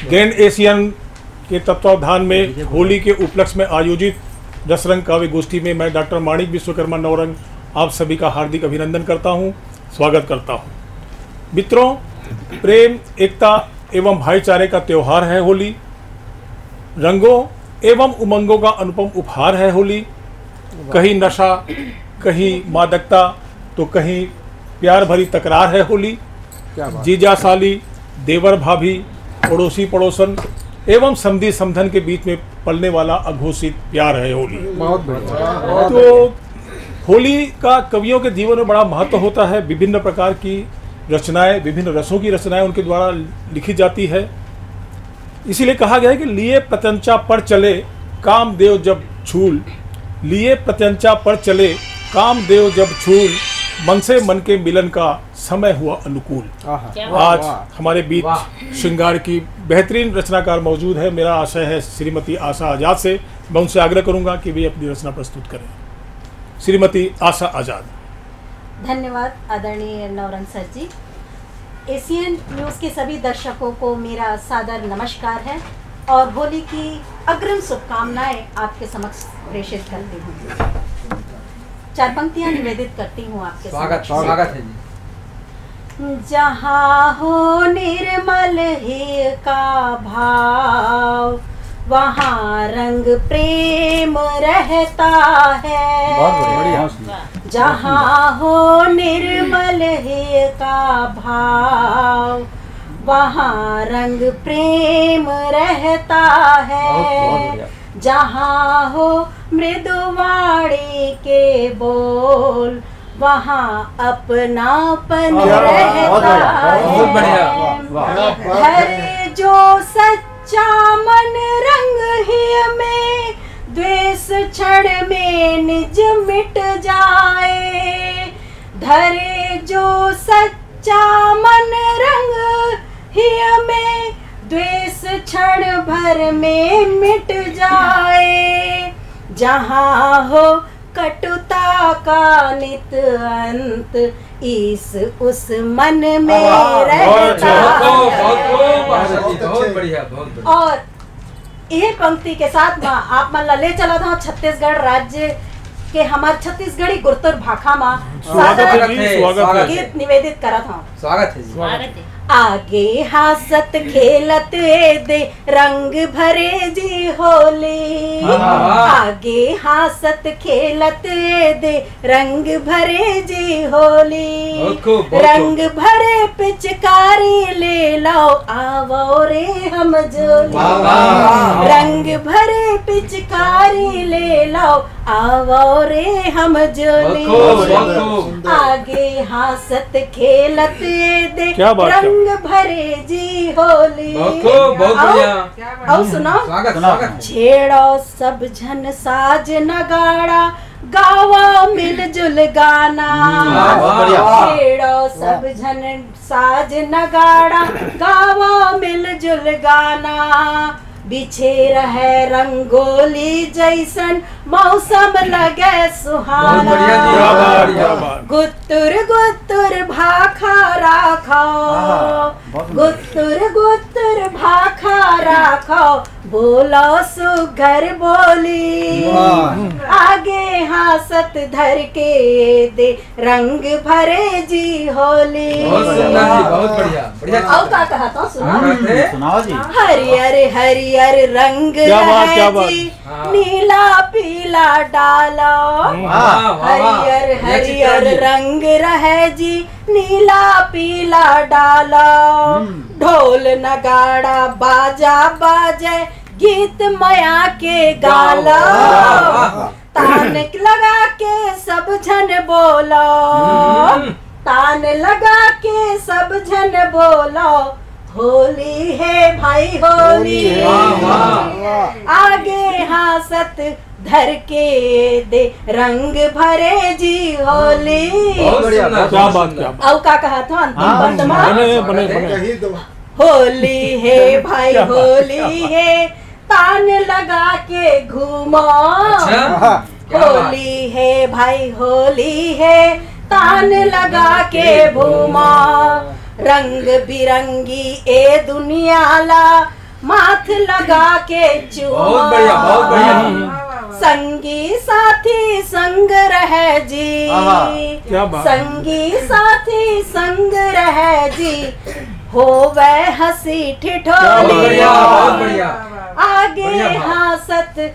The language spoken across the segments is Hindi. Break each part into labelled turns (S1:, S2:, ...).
S1: ग्रैंड एशियन के तत्वावधान में होली के उपलक्ष्य में आयोजित रसरंग काव्य गोष्ठी में मैं डॉक्टर माणिक विश्वकर्मा नौरंग आप सभी का हार्दिक अभिनंदन करता हूं, स्वागत करता हूं। मित्रों, प्रेम, एकता एवं भाईचारे का त्यौहार है होली। रंगों एवं उमंगों का अनुपम उपहार है होली। कहीं नशा, कहीं मादकता, तो कहीं प्यार भरी तकरार है होली। जीजा साली, देवर भाभी, पड़ोसी पड़ोसन एवं समधी समधन के बीच में पलने वाला अघोषित प्यार है होली।
S2: बहुत बढ़िया।
S1: तो होली का कवियों के जीवन में बड़ा महत्व होता है। विभिन्न प्रकार की रचनाएं, विभिन्न रसों की रचनाएं उनके द्वारा लिखी जाती है। इसीलिए कहा गया है कि लिए प्रत्यंचा पर चले कामदेव जब छूल, लिए प्रत्यंचा पर चले कामदेव जब छूल, मन से मन के मिलन का समय हुआ अनुकूल। आज हमारे बीच श्रृंगार की बेहतरीन रचनाकार मौजूद है। मेरा आशय है श्रीमती आशा आजाद से, मैं उनसे आग्रह करूंगा कि वे अपनी रचना प्रस्तुत करें। श्रीमती आशा आजाद।
S3: धन्यवाद आदरणीय नौरंग सर जी। एशियन न्यूज़ के सभी दर्शकों को मेरा सादर नमस्कार है और होली की अग्रिम शुभकामनाएं आपके समक्ष प्रेषित करती हूँ। 4 पंक्तियां निवेदित करती हूँ आपके
S2: स्वागत है जी।
S3: जहाँ हो निर्मल ही का भाव, वहाँ रंग प्रेम रहता है। जहाँ हो निर्मल ही का भाव, वहाँ रंग प्रेम रहता है। जहाँ हो मृदुवाणी के बोल, वहाँ अपनापन रहता है। हर जो सच्चा मन रंग ही में, द्वेष क्षण में निज मिट जाए। धरे जो सच्चा मन रंग ही में, द्वेष क्षण भर में मिट जाए। जहाँ हो कटुता का नित अंत, इस उस मन में रहता है। और यह पंक्ति के साथ माँ आप मन ले चला था छत्तीसगढ़ राज्य के हमारे छत्तीसगढ़ी गुरतुर भाखा माँ गीत निवेदित करा था।
S2: स्वागत है।
S3: आगे हासत खेलत दे रंग भरे जी होली। आगे हासत खेलत दे रंग भरे जी होली। रंग भरे पिचकारी ले लाओ आवो रे हम जोली। रंग भरे पिचकारी ले लाओ आवो रे हम जोली। आगे हासत खेलत दे रंग भरे जी होली। आओ सुनो। छेड़ो सब झन साज नगाड़ा, गावा मिलजुल गाना। छेड़ो सब झन साज नगाड़ा, गावा मिलजुल गाना। बिछे रहे रंगोली जैसन मौसम लगे सुहाना। गुत्तुर गुत्तुर भाखा राखो, गुत्तुर गुत्तुर भाखा राखो, बोलो सुघर बोली। आगे हासत धर के दे रंग भरे जी होली।
S2: बहुत बढ़िया।
S3: और क्या कहा था
S2: सुनाओ जी।
S3: हरियर हरियर रंग है जी, नीला पीला डालो। हरियर हरियर रंग रहे जी, नीला पीला डालो। ढोल नगाड़ा बाजा बाजे, गीत मया के गालो। तान लगा के सब झन बोलो, तान लगा के सब झन बोलो, होली है भाई होली। आगे हासत धर के दे रंग भरे जी होली।
S1: क्या बात।
S3: अब क्या कहा था अंतिम बंद? होली है भाई होली है, तान लगा के घूमो। होली है भाई होली है, तान लगा के घूमो। रंग बिरंगी ए दुनिया ला, माथ लगा के
S2: बहुत बढ़िया, बहुत बढ़िया।
S3: संगी साथी संग रहे जी,
S1: क्या बात।
S3: संगी साथी संग रहे जी, हो वह हंसी
S2: बहुत
S3: ठिठोली,
S2: बढ़िया, बहुत बढ़िया।
S3: आगे
S2: बढ़िया बात।
S3: हासत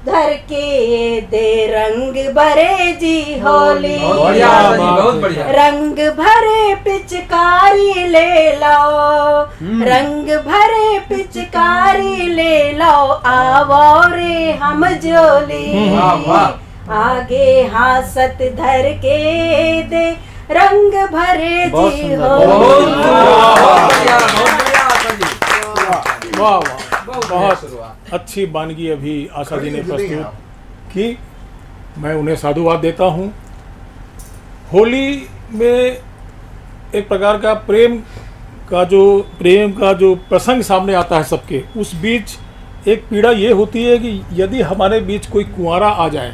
S3: धर के दे रंग भरे जी होली,
S2: बहुत बढ़िया आशा जी, बहुत बढ़िया।
S3: रंग भरे पिचकारी ले लो, रंग भरे पिचकारी ले लो, आवो रे हम जोली,
S2: वाह, वाह।
S3: आगे हासत धर के दे रंग भरे
S4: बहुत
S3: जी
S4: सुंदर,
S2: बहुत
S3: होली।
S2: बढ़िया, बहुत बढ़िया आशा जी।
S1: वाह वाह,
S2: बहुत
S1: बहुत
S2: शुरुआत।
S1: अच्छी वानगी अभी आशा जी ने प्रस्तुत की। मैं उन्हें साधुवाद देता हूँ। होली में एक प्रकार का प्रेम का जो प्रसंग सामने आता है सबके, उस बीच एक पीड़ा ये होती है कि यदि हमारे बीच कोई कुंवारा आ जाए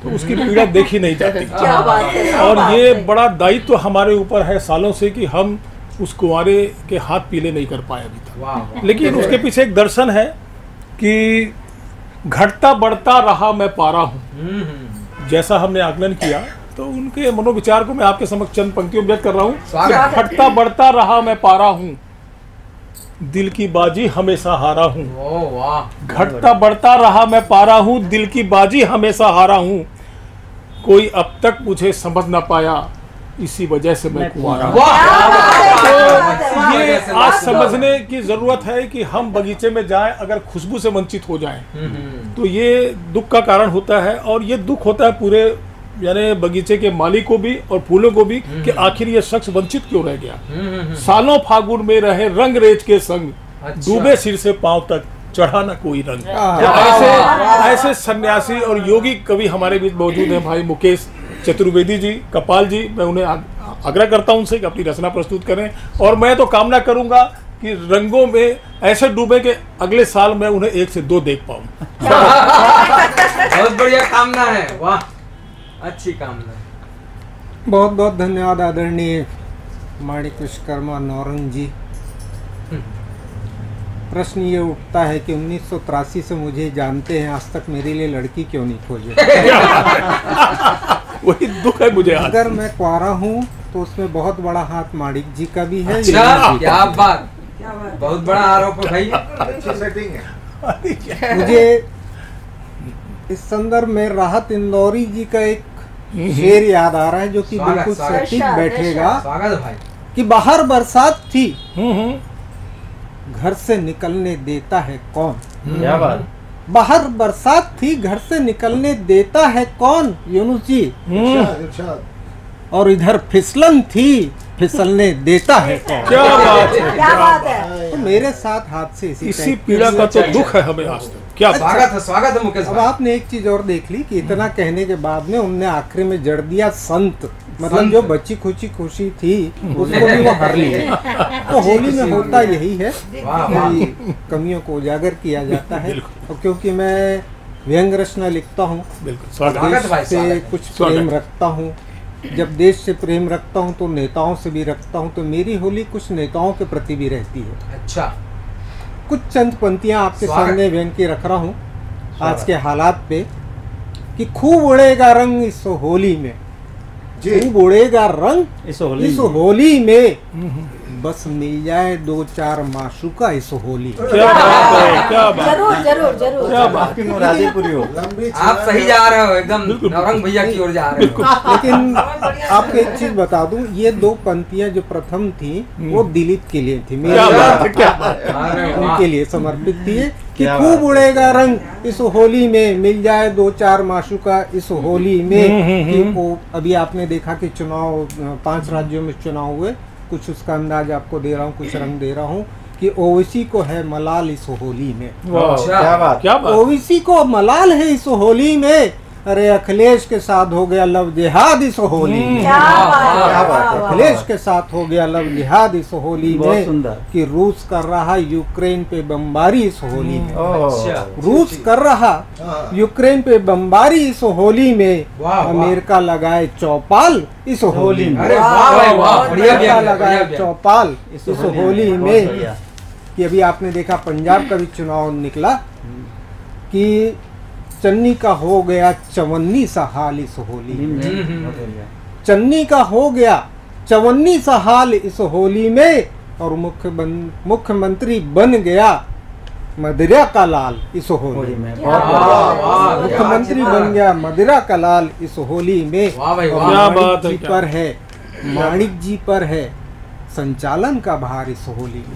S1: तो उसकी पीड़ा देखी नहीं जाती।
S3: क्या बात है, क्या
S1: और
S3: बात
S1: ये
S3: है।
S1: बड़ा दायित्व हमारे ऊपर है सालों से कि हम उस कुंवारे के हाथ पीले नहीं कर पाए अभी तक।
S2: वाह, वाह।
S1: लेकिन उसके पीछे एक दर्शन है कि घटता बढ़ता रहा मैं पारा हूँ। जैसा हमने आकलन किया तो उनके मनोविचार को मैं आपके समक्ष चंद पंक्तियों में व्यक्त कर रहा हूँ।
S2: स्वागत।
S1: घटता बढ़ता रहा मैं पारा हूँ, दिल की बाजी हमेशा हारा हूँ।
S2: ओह वाह।
S1: घटता बढ़ता रहा मैं पारा हूँ, दिल की बाजी हमेशा हारा हूँ, कोई अब तक मुझे समझ ना पाया, इसी वजह से मैं कुंवारा हूँ।
S2: वाह।
S1: ये आज समझने की जरूरत है कि हम बगीचे में जाएं अगर खुशबू से वंचित हो जाएं तो ये दुख का कारण होता है। और ये दुख होता है पूरे यानी बगीचे के मालिक को भी और फूलों को भी कि आखिर ये शख्स वंचित क्यों रह गया। सालों फागुन में रहे रंग रेज के संग,
S2: अच्छा।
S1: डूबे सिर से पांव तक चढ़ा ना कोई रंग। तो ऐसे सन्यासी और योगी कवि हमारे बीच मौजूद हैं भाई मुकेश चतुर्वेदी जी, कपाल जी। मैं उन्हें आग्रह करता हूं उनसे कि अपनी रचना प्रस्तुत करें। और मैं तो कामना करूंगा कि रंगों में ऐसे डूबे कि अगले साल मैं उन्हें 1 से 2 देख पाऊं।
S2: बहुत बढ़िया कामना है, वाह, अच्छी कामना है।
S4: बहुत बहुत धन्यवाद आदरणीय माणिक विश्वकर्मा नौरंग जी। प्रश्न ये उठता है कि 1983 से मुझे जानते हैं, आज तक मेरे लिए लड़की क्यों नहीं खोजे।
S1: वही दुख है मुझे आज।
S4: अगर मैं कुंवारा हूँ तो उसमें बहुत बड़ा हाथ माणिक जी का भी है।
S2: अच्छा, क्या बात, बहुत बड़ा आरोप है भाई।
S5: अच्छी सेटिंग है।
S4: मुझे इस संदर्भ में राहत इंदौरी जी का एक शेर याद आ रहा है जो कि
S2: स्वागत,
S4: बिल्कुल
S2: स्वागत।
S4: सटीक बैठेगा
S2: स्वागत भाई।
S4: कि बाहर बरसात थी,
S1: हम्म।
S4: घर से निकलने देता है कौन।
S5: क्या बात।
S4: बाहर बरसात थी, घर से निकलने देता है कौन यूनुस जी।
S5: इरशाद।
S4: और इधर फिसलन थी, फिसलने देता है कौन।
S1: क्या बात है,
S3: क्या बात है।
S4: तो मेरे साथ हाथ से
S1: इसी
S4: टाइप की
S1: पीड़ा का तो दुख है हमें आज तक। क्या बात।
S2: स्वागत है मुकेश
S4: अब
S2: भाई।
S4: आपने एक चीज और देख ली कि इतना कहने के बाद में उनने आखिरी में जड़ दिया संत, मतलब
S2: संत।
S4: जो बच्ची खुशी थी उसको भी वो हर ली। तो होली में होता यही है
S2: वाह, वाह।
S4: कि कमियों को उजागर किया जाता है। और क्योंकि मैं व्यंग रचना लिखता हूँ,
S1: बिल्कुल स्वागत।
S2: स्वागत भाई,
S4: देश से
S2: स्वागत।
S4: कुछ
S1: स्वागत।
S4: प्रेम रखता हूँ। जब देश से प्रेम रखता हूँ तो नेताओं से भी रखता हूँ। तो मेरी होली कुछ नेताओं के प्रति भी रहती है।
S2: अच्छा,
S4: कुछ चंद पंक्तियाँ आपके
S2: स्वागत।
S4: सामने व्यंग की रख रहा हूँ आज के हालात पे कि खूब उड़ेगा रंग इस होली में,
S5: जी।
S4: खूब उड़ेगा रंग
S5: इस होली
S4: इस
S5: में।
S4: होली में, बस मिल जाए 2-4 माशूका इस होली में।
S1: क्या बात है, क्या बात।
S3: जरूर जरूर जरूर।
S1: क्या बात।
S5: आपकी मुरादी पूरी हो।
S2: आप सही जा रहे हो, एकदम नौरंग भैया की ओर जा रहे हो।
S4: लेकिन आपको एक चीज बता दूं, ये 2 पंक्तियां जो प्रथम थी वो दिलीप के लिए थी, मेरे
S1: क्या
S4: लिए
S1: बात है, क्या बात।
S2: अरे वाह।
S4: उनके लिए समर्पित थी कि
S5: क्या
S4: खूब
S5: बात है।
S4: उड़ेगा रंग इस होली में, मिल जाए 2-4 माशूका इस होली में। कि वो अभी आपने देखा कि चुनाव 5 राज्यों में चुनाव हुए, कुछ उसका अंदाज आपको दे रहा हूँ, कुछ रंग दे रहा हूँ कि ओवैसी को है मलाल इस होली में।
S1: वाह,
S2: अच्छा।
S5: क्या बात।
S1: क्या बात।
S4: ओवैसी को मलाल है इस होली में, अरे अखिलेश के साथ हो गया लव जिहाद इस होली में।
S3: क्या बात
S5: क्या
S3: है,
S5: बात है।
S3: वाह,
S4: अखिलेश के साथ हो गया लव जिहाद इस होली
S5: बहुत
S4: में
S5: सुंदर।
S4: कि रूस कर रहा यूक्रेन पे बमबारी इस होली में।
S2: अच्छा।
S4: रूस कर रहा यूक्रेन पे बमबारी इस होली में,
S2: वाह, वाह।
S4: अमेरिका लगाए चौपाल इस होली में।
S2: अरे वाह भाई वाह, बढ़िया
S4: अमेरिका
S2: बढ़िया
S4: लगाए
S2: बढ़िया।
S4: चौपाल इस होली में। कि अभी आपने देखा पंजाब का भी चुनाव निकला कि चन्नी का हो गया चवन्नी सा हाल इस होली में, चन्नी का हो गया चवन्नी सा हाल इस होली में, और मुख्यमंत्री बन गया मदिरा का लाल इस होली में। मुख्यमंत्री बन गया मदिरा का लाल इस होली में।
S1: क्या बात है,
S4: जी पर है, माणिक जी पर है संचालन का भार इस होली में।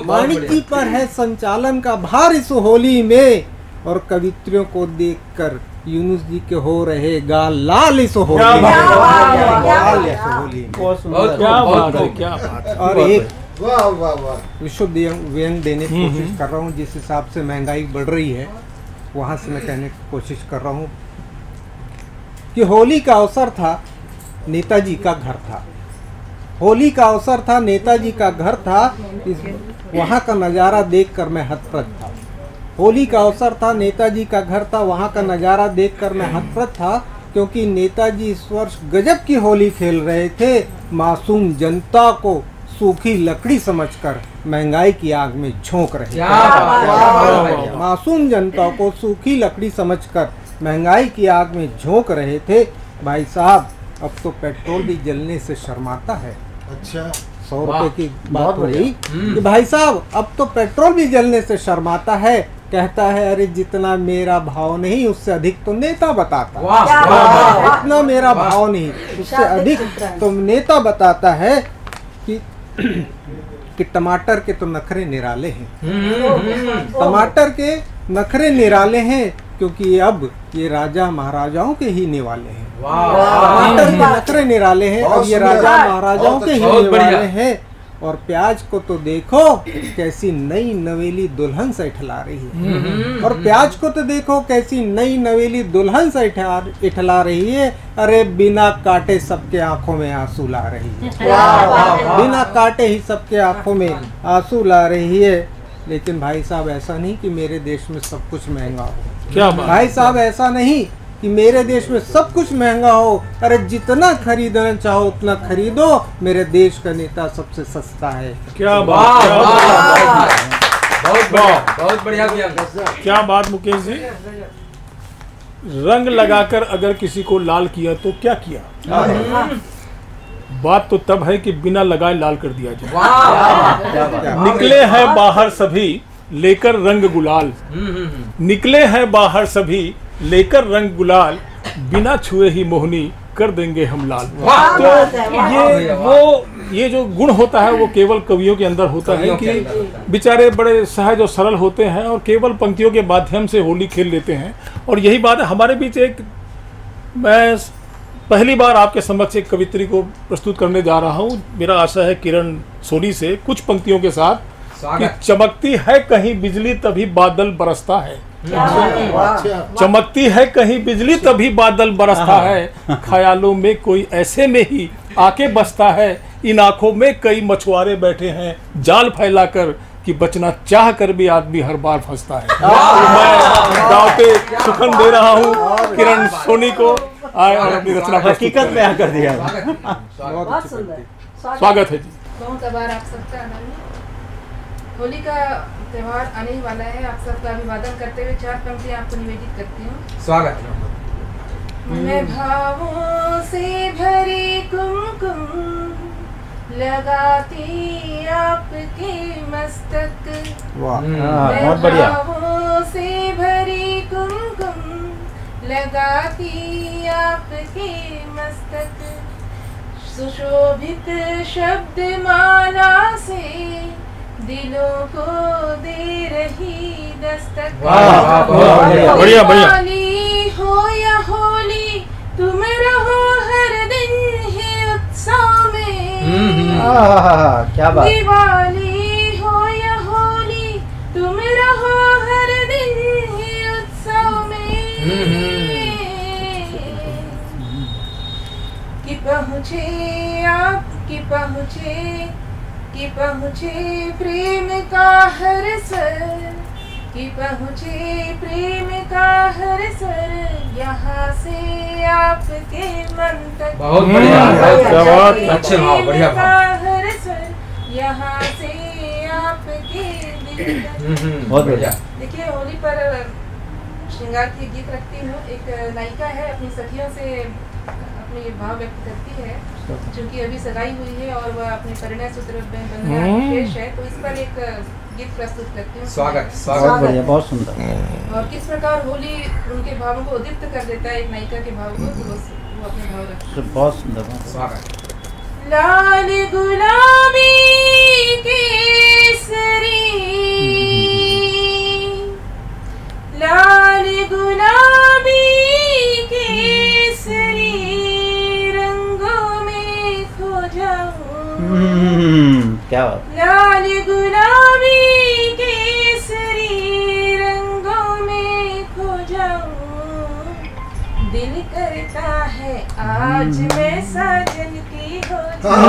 S4: माणिक जी पर है संचालन का भार इस होली में, और कवित्रियों को देखकर यूनुस जी के हो रहे गाल लाल इस होली में। लाल इस होली में।
S1: क्या बात है, क्या बात है।
S4: और एक
S5: वाह वाह वाह।
S4: विश्व व्यंग देने की कोशिश कर रहा हूँ। जिस हिसाब से महंगाई बढ़ रही है वहाँ से मैं कहने की कोशिश कर रहा हूँ कि होली का अवसर था, नेताजी का घर था। होली का अवसर था, नेताजी का घर था। वहाँ का नज़ारा देखकर मैं हतप्रभ था। होली का अवसर था, नेताजी का घर था। वहाँ का नज़ारा देखकर मैं हतप्रभ था, क्योंकि नेताजी इस वर्ष गजब की होली खेल रहे थे। मासूम जनता को सूखी लकड़ी समझकर महंगाई की आग में झोंक रहे थे। मासूम जनता को सूखी लकड़ी समझकर महंगाई की आग में झोंक रहे थे। भाई साहब, अब तो पेट्रोल भी जलने से शर्माता है।
S5: अच्छा,
S4: 100 रुपए की बात हो गई कि भाई साहब अब तो पेट्रोल भी जलने से शर्माता है। कहता है अरे जितना मेरा भाव नहीं उससे अधिक तो नेता बताता है। इतना मेरा भाव नहीं उससे अधिक तो नेता बताता है कि टमाटर के तो नखरे निराले हैं। टमाटर के नखरे निराले हैं, क्योंकि अब ये राजा महाराजाओं के ही निवाले हैं। टमाटर के नखरे निराले हैं, अब ये राजा महाराजाओं के ही निवाले हैं। और प्याज को तो देखो कैसी नई नवेली दुल्हन से इठला रही है। और प्याज को तो देखो कैसी नई नवेली दुल्हन से इठला रही है। अरे बिना काटे सबके आंखों में आंसू ला रही है। बिना काटे ही सबके आंखों में आंसू ला रही है। लेकिन भाई साहब ऐसा नहीं कि मेरे देश में सब कुछ महंगा हो।
S1: क्या बात।
S4: भाई साहब ऐसा नहीं कि मेरे देश में सब कुछ महंगा हो। अरे जितना खरीदना चाहो उतना खरीदो, मेरे देश का नेता सबसे सस्ता है।
S1: क्या बात,
S2: बहुत बढ़िया भैया।
S1: क्या बात मुकेश जी। रंग लगाकर अगर किसी को लाल किया तो क्या किया। बात तो तब है कि बिना लगाए लाल कर दिया जाए। निकले हैं बाहर सभी लेकर रंग गुलाल, निकले हैं बाहर सभी लेकर रंग गुलाल, बिना छुए ही मोहनी कर देंगे हम लाल। तो ये जो गुण होता है वो केवल कवियों के अंदर होता है कि बेचारे बड़े सहज और सरल होते हैं और केवल पंक्तियों के माध्यम से होली खेल लेते हैं। और यही बात है हमारे बीच। मैं पहली बार आपके समक्ष एक कवित्री को प्रस्तुत करने जा रहा हूँ। मेरा आशा है किरण सोनी से कुछ पंक्तियों के साथ कि चमकती है कहीं बिजली तभी बादल बरसता है। चमकती है कहीं बिजली तभी बादल बरसता है, ख्यालों में कोई ऐसे में ही आके बसता है। इन आंखों में कई मछुआरे बैठे हैं जाल फैलाकर, कि बचना चाह कर भी आदमी हर बार फंसता है। मैं दावते सुखन दे रहा हूँ किरण सोनी को और अपनी रचना
S5: हकीकत में आकर दिया।
S3: बहुत सुंदर
S1: स्वागत है जी।
S6: बहुत आभार आप सबका। होली का त्योहार आने वाला है। आप सबका अभिवादन करते हुए 4 पंक्तियां आपको निवेदित करती हूँ।
S2: स्वागत।
S6: मैं भावों से भरी कुमकुम लगाती आपके मस्तक।
S5: बहुत बढ़िया।
S6: भावों से भरी कुमकुम लगाती आपके मस्तक, सुशोभित शब्द माला से दिलों को दे रही दस्तक।
S1: बढ़िया बढ़िया।
S6: दिवाली हो या होली तुम रहो हर दिन ही उत्सव में।
S5: क्या बात।
S6: दिवाली हो या होली तुम रहो हर दिन ही उत्सव में। कि पहुँचे आपकी कि पहुँचे प्रेम का हर सर, कि पहुँचे प्रेम का हर सर, यहाँ से आपके मन तक।
S2: बहुत बढ़िया।
S1: क्या बात।
S2: अच्छे भाव, बढ़िया भाव।
S6: हर सर यहाँ से आपके दिल तक।
S5: बहुत बढ़िया।
S6: देखिए, होली पर श्रृंगार की गीत रखती हूँ। एक नायिका है, अपनी सखियों से अपने भाव व्यक्त करती है, क्योंकि अभी सगाई हुई है और वह अपने परिणय सूत्र में बंधना विशेष है, तो इस पर एक गीत प्रस्तुत करती हूँ।
S2: स्वागत
S5: बहुत
S2: स्वागत।
S5: बढ़िया, बहुत सुंदर।
S6: और किस प्रकार होली उनके भावों को उद्दीप्त कर देता है, एक नायिका के भाव को, तो वो अपने भाव रखते हैं।
S5: बहुत सुंदर, बहुत सुंदर।
S2: स्वागत।
S6: लाल गुलाबी केसरी, लाल गुलाबी केसरी रंगों में खो जाऊं।
S5: क्या बात।
S6: लाल गुलाबी केसरी रंगों में खो जाऊं। दिल करता है आज मैं साजन की हो जाऊं।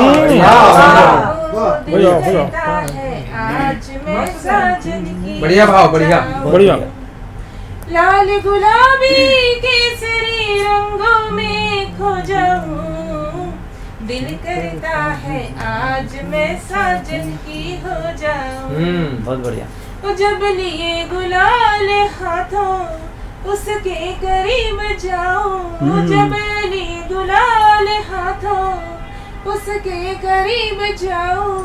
S6: दिल करता है आज मैं साजन की
S2: बढ़िया भाव, बढ़िया,
S1: बढ़िया।
S6: लाल गुलाबी केसरी रंगों में खो जाऊं। दिल करता है आज मैं साजन की हो जाऊं।
S5: बहुत बढ़िया।
S6: वो जब लिए गुलाल हाथों उसके करीब जाऊं। वो जब लिए गुलाल हाथों उसके करीब जाऊं।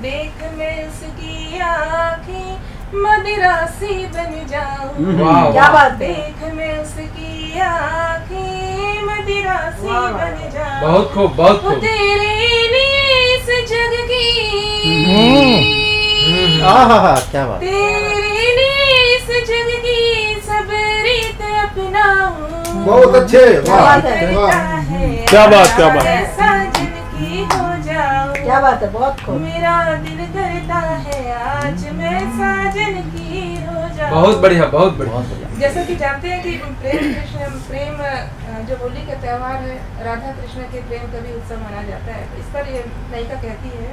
S6: देख मैं उसकी आंखें मदिरासी बन जाऊं।
S2: वाह,
S3: क्या बात है।
S6: देख मैं उसकी आंखें मदिरासी बन जाऊं।
S2: बहुत खूब, बहुत
S6: वो
S2: खूब।
S6: तेरे लिए इस जग की,
S5: क्या बात।
S6: तेरे लिए इस जग की सब रीत अपनाऊं।
S7: बहुत अच्छे, वाह,
S1: क्या बात, क्या बात।
S6: साजन की हो जाऊं।
S3: क्या बात है, बहुत खूब।
S6: मेरा दिल करता है आज मैं साजन की हो जाऊं।
S2: बहुत बढ़िया, बहुत बढ़िया।
S5: बहुत बढ़िया।
S6: जैसा कि जानते हैं कि प्रेम जो होली का त्योहार है, राधा कृष्ण के प्रेम का भी उत्सव मनाया जाता है। इस पर ये नायिका कहती है,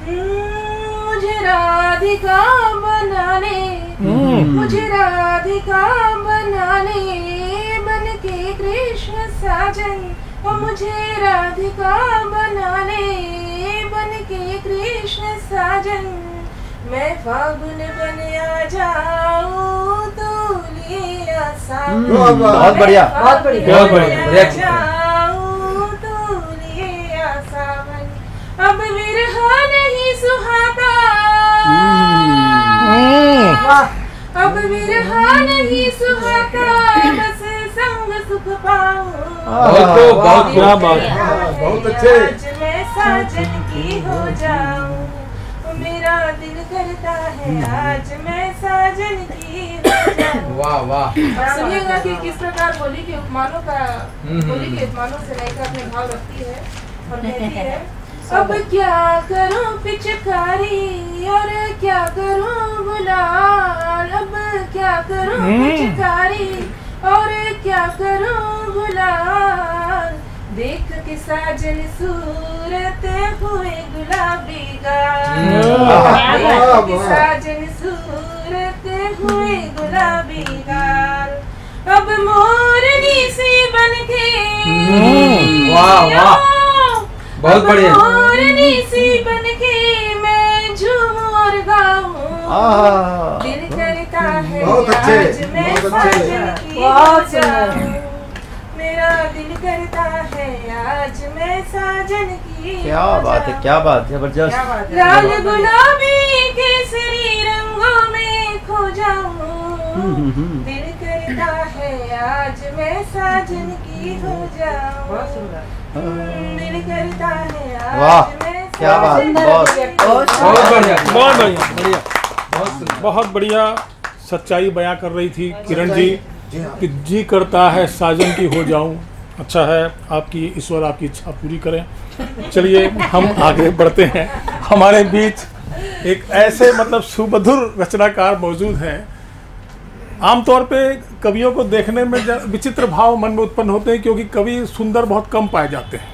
S6: मुझे राधिका बना ले, मुझे राधिका बना ले, बन के कृष्ण साजन। और मुझे राधिका बना ले, बन के कृष्ण साजन। मैं फागुन बन आ जाऊं तो लिए सावन।
S5: बहुत बढ़िया,
S3: बहुत बढ़िया,
S2: बहुत बढ़िया, बढ़िया।
S6: जाऊं तो लिए सावन। अब विरह नहीं सुहाता,
S3: वाह।
S6: अब विरह नहीं सुहाता, बस संग सुख पाऊं।
S2: बहुत खूब, बहुत खूब।
S1: क्या बात है।
S7: बहुत अच्छे।
S6: आज मैं साजन की हो जाऊं। मेरा दिल करता है आज मैं साजन की हो जाऊं।
S2: वाह, वाह।
S6: अब सुनिएगा कि किस प्रकार होली के उपमानों का, होली के उपमानों से नायिका अपने भाव रखती है और कहती है, अब क्या करूं पिचकारी और क्या करूं गुलाल। अब क्या करूं पिचकारी और क्या करूं गुलाल। देख के साजन सूरत हुए गुलाबी गाल। देख के साजन सूरत हुए गुलाबी गाल। अब मोरनी सी बनके,
S2: वाह, वाह। बहुत बढ़िया।
S6: मोरनी सी बनके मैं झूमूं और गाऊं। दिल करता है
S7: बहुत अच्छे,
S6: आज मैं
S7: बहुत अच्छे।
S6: साजन की
S3: बहुत
S6: हो
S3: सुंदर।
S6: जाऊं। मेरा दिल करता है आज मैं साजन की
S5: क्या
S6: हो
S5: बात है,
S6: जाऊं।
S5: क्या बात, जबरदस्त।
S6: लाल गुलाबी केसरी रंगों में खो जाऊं। दिल करता है आज मैं साजन की हो जाऊं। दिल करता है
S5: वाह,
S6: आज मैं
S5: क्या बात,
S6: साजन
S5: बहुत।
S6: की हो
S2: बहुत
S6: जाऊं।
S2: बढ़िया,
S1: बहुत बढ़िया, बढ़िया।
S2: बहुत सुंदर।
S1: बहुत बढ़िया सच्चाई बयां कर रही थी किरण जी कि जी करता है साजन की हो जाऊं। अच्छा है, आपकी ईश्वर आपकी इच्छा पूरी करें। चलिए हम आगे बढ़ते हैं। हमारे बीच एक ऐसे मतलब सुमधुर रचनाकार मौजूद हैं। आमतौर पे कवियों को देखने में विचित्र भाव मन में उत्पन्न होते हैं, क्योंकि कवि सुंदर बहुत कम पाए जाते हैं।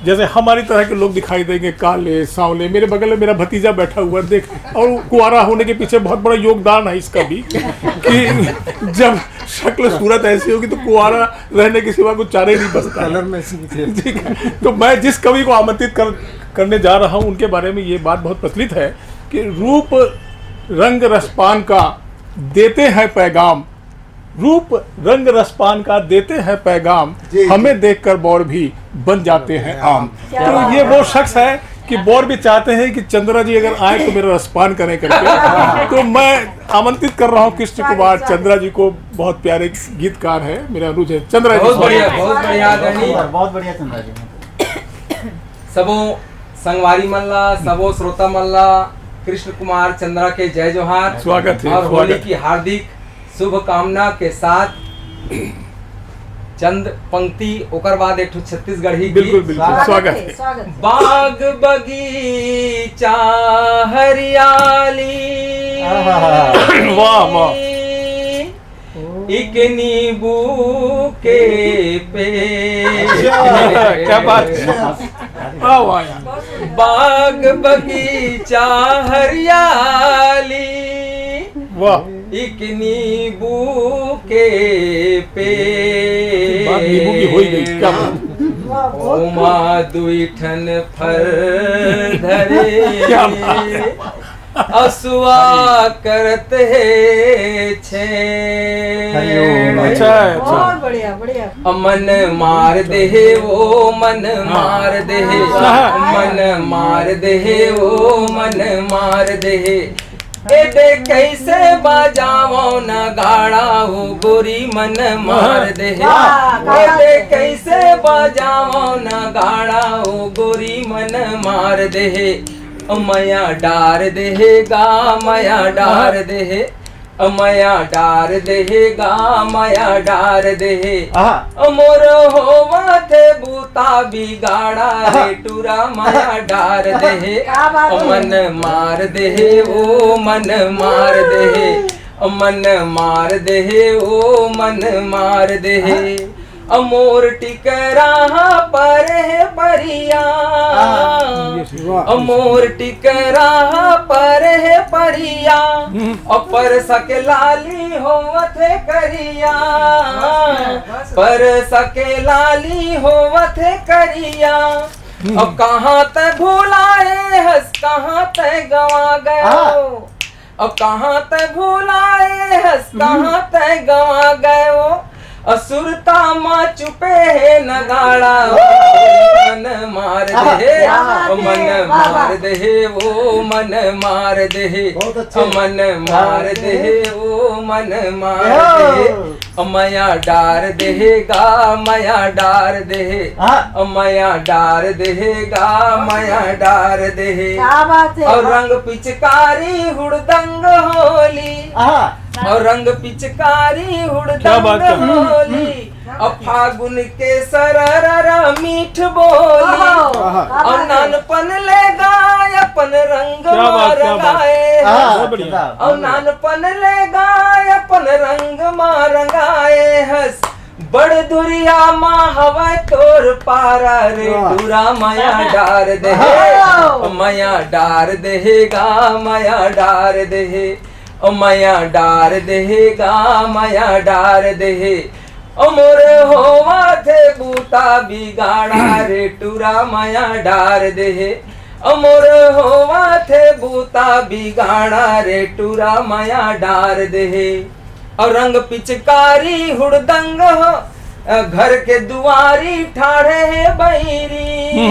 S1: जैसे हमारी तरह के लोग दिखाई देंगे, काले सांवले। मेरे बगल में मेरा भतीजा बैठा हुआ है, देख। और कुआरा होने के पीछे बहुत बड़ा योगदान है इसका भी, कि जब शक्ल सूरत ऐसी होगी तो कुआरा रहने के सिवा कुछ चारे नहीं बचता।
S4: कलर में से
S1: ठीक है। तो मैं जिस कवि को आमंत्रित करने जा रहा हूँ उनके बारे में ये बात बहुत प्रचलित है कि रूप रंग रसपान का देते हैं पैगाम, रूप रंग रसपान का देते हैं पैगाम, हमें देखकर बौर भी बन जाते हैं आम। तो ये वो शख्स है कि बौर भी चाहते हैं कि चंद्रा जी अगर आए तो मेरा रसपान करें करके। तो मैं आमंत्रित कर रहा हूँ कृष्ण कुमार चंद्रा जी को, बहुत प्यारे गीतकार है, मेरा अनुरोध है चंद्रा जी।
S2: बहुत बढ़िया धनी,
S5: बहुत बढ़िया चंद्रा जी।
S2: सबो संगवारी मल्ला, सबो श्रोता मल्ला, कृष्ण कुमार चंद्रा के जय जोहार,
S1: स्वागत है।
S2: और होली की हार्दिक शुभकामना के साथ चंद पंक्ति ओकर बाद एक छत्तीसगढ़ी
S1: बिल्कुल बिल्कुल स्वागत है।
S3: स्वागत है।
S2: बाग बगीचा हरियाली,
S1: वाह वाह,
S2: एक नींबू के पेड़,
S1: क्या बात है, वाह वाह यार।
S2: बाग बगीचा हरियाली,
S1: वाह,
S2: एक नींबू के
S1: बात नींबू की हो ही गई, क्या
S2: पेड़,
S1: बात।
S2: ओमा दुईठन फर धरे,
S1: क्या बात।
S2: असुआ करत है छे,
S1: अच्छा है, अच्छा।
S3: बहुत बढ़िया बढ़िया।
S2: मन मार दे वो मन मार दे, मन मार दे वो मन मार दे, एडे कैसे बजावो न गाड़ा हो गोरी मन मार दे, एडे कैसे बजावो न गाड़ा हो गोरी मन मार दे, मया डार देगा मया डार दे, मया डार देगा मया डार दे, मोर होवा थे बूता बिगाड़ा रे टूरा मया डार दे, मन मार दे ओ मन मार दे, मन मार दे ओ मन मार दे, अमोर टिकरा पर है परिया, अमोर टिकरा पर है परिया, पर सके लाली होवत है करिया, पर सके लाली होवत है करिया, अब कहाँ ते भुलाए हंस कहाँ ते गवा गयो, अब कहाँ ते भुलाए हंस कहाँ ते गवा गयो, असुरता माँ चुपे है नगाड़ा, मन मार दे मन मार दे वो मन मार दे, मन मार दे वो मन मार दे, मया डार देगा मया डार दे, मया डार देगा मया डार दे, और रंग पिचकारी हुड़दंग होली, और रंग पिचकारी हुड़दंग होली, और फागुन के सररा मीठ बोली, और नानपन ले गाय अपन रंग मार गाए, और नानपन ले गाय अपन रंग मार गाए, हंस बड़ दुरिया माँ हवा तोर पारा रे टूरा मया डार दे, मया डार देगा मया डार दे, मया डार देगा मया डार दे, मोर होवा थे बूता बिगाड़ा रे टूरा मया डार दे, मोर होवा थे बूता बिगाड़ा रे टूरा मया डार दे, और रंग पिचकारी हुड़दंग हो घर के दुआरी ठाड़े है बैरी,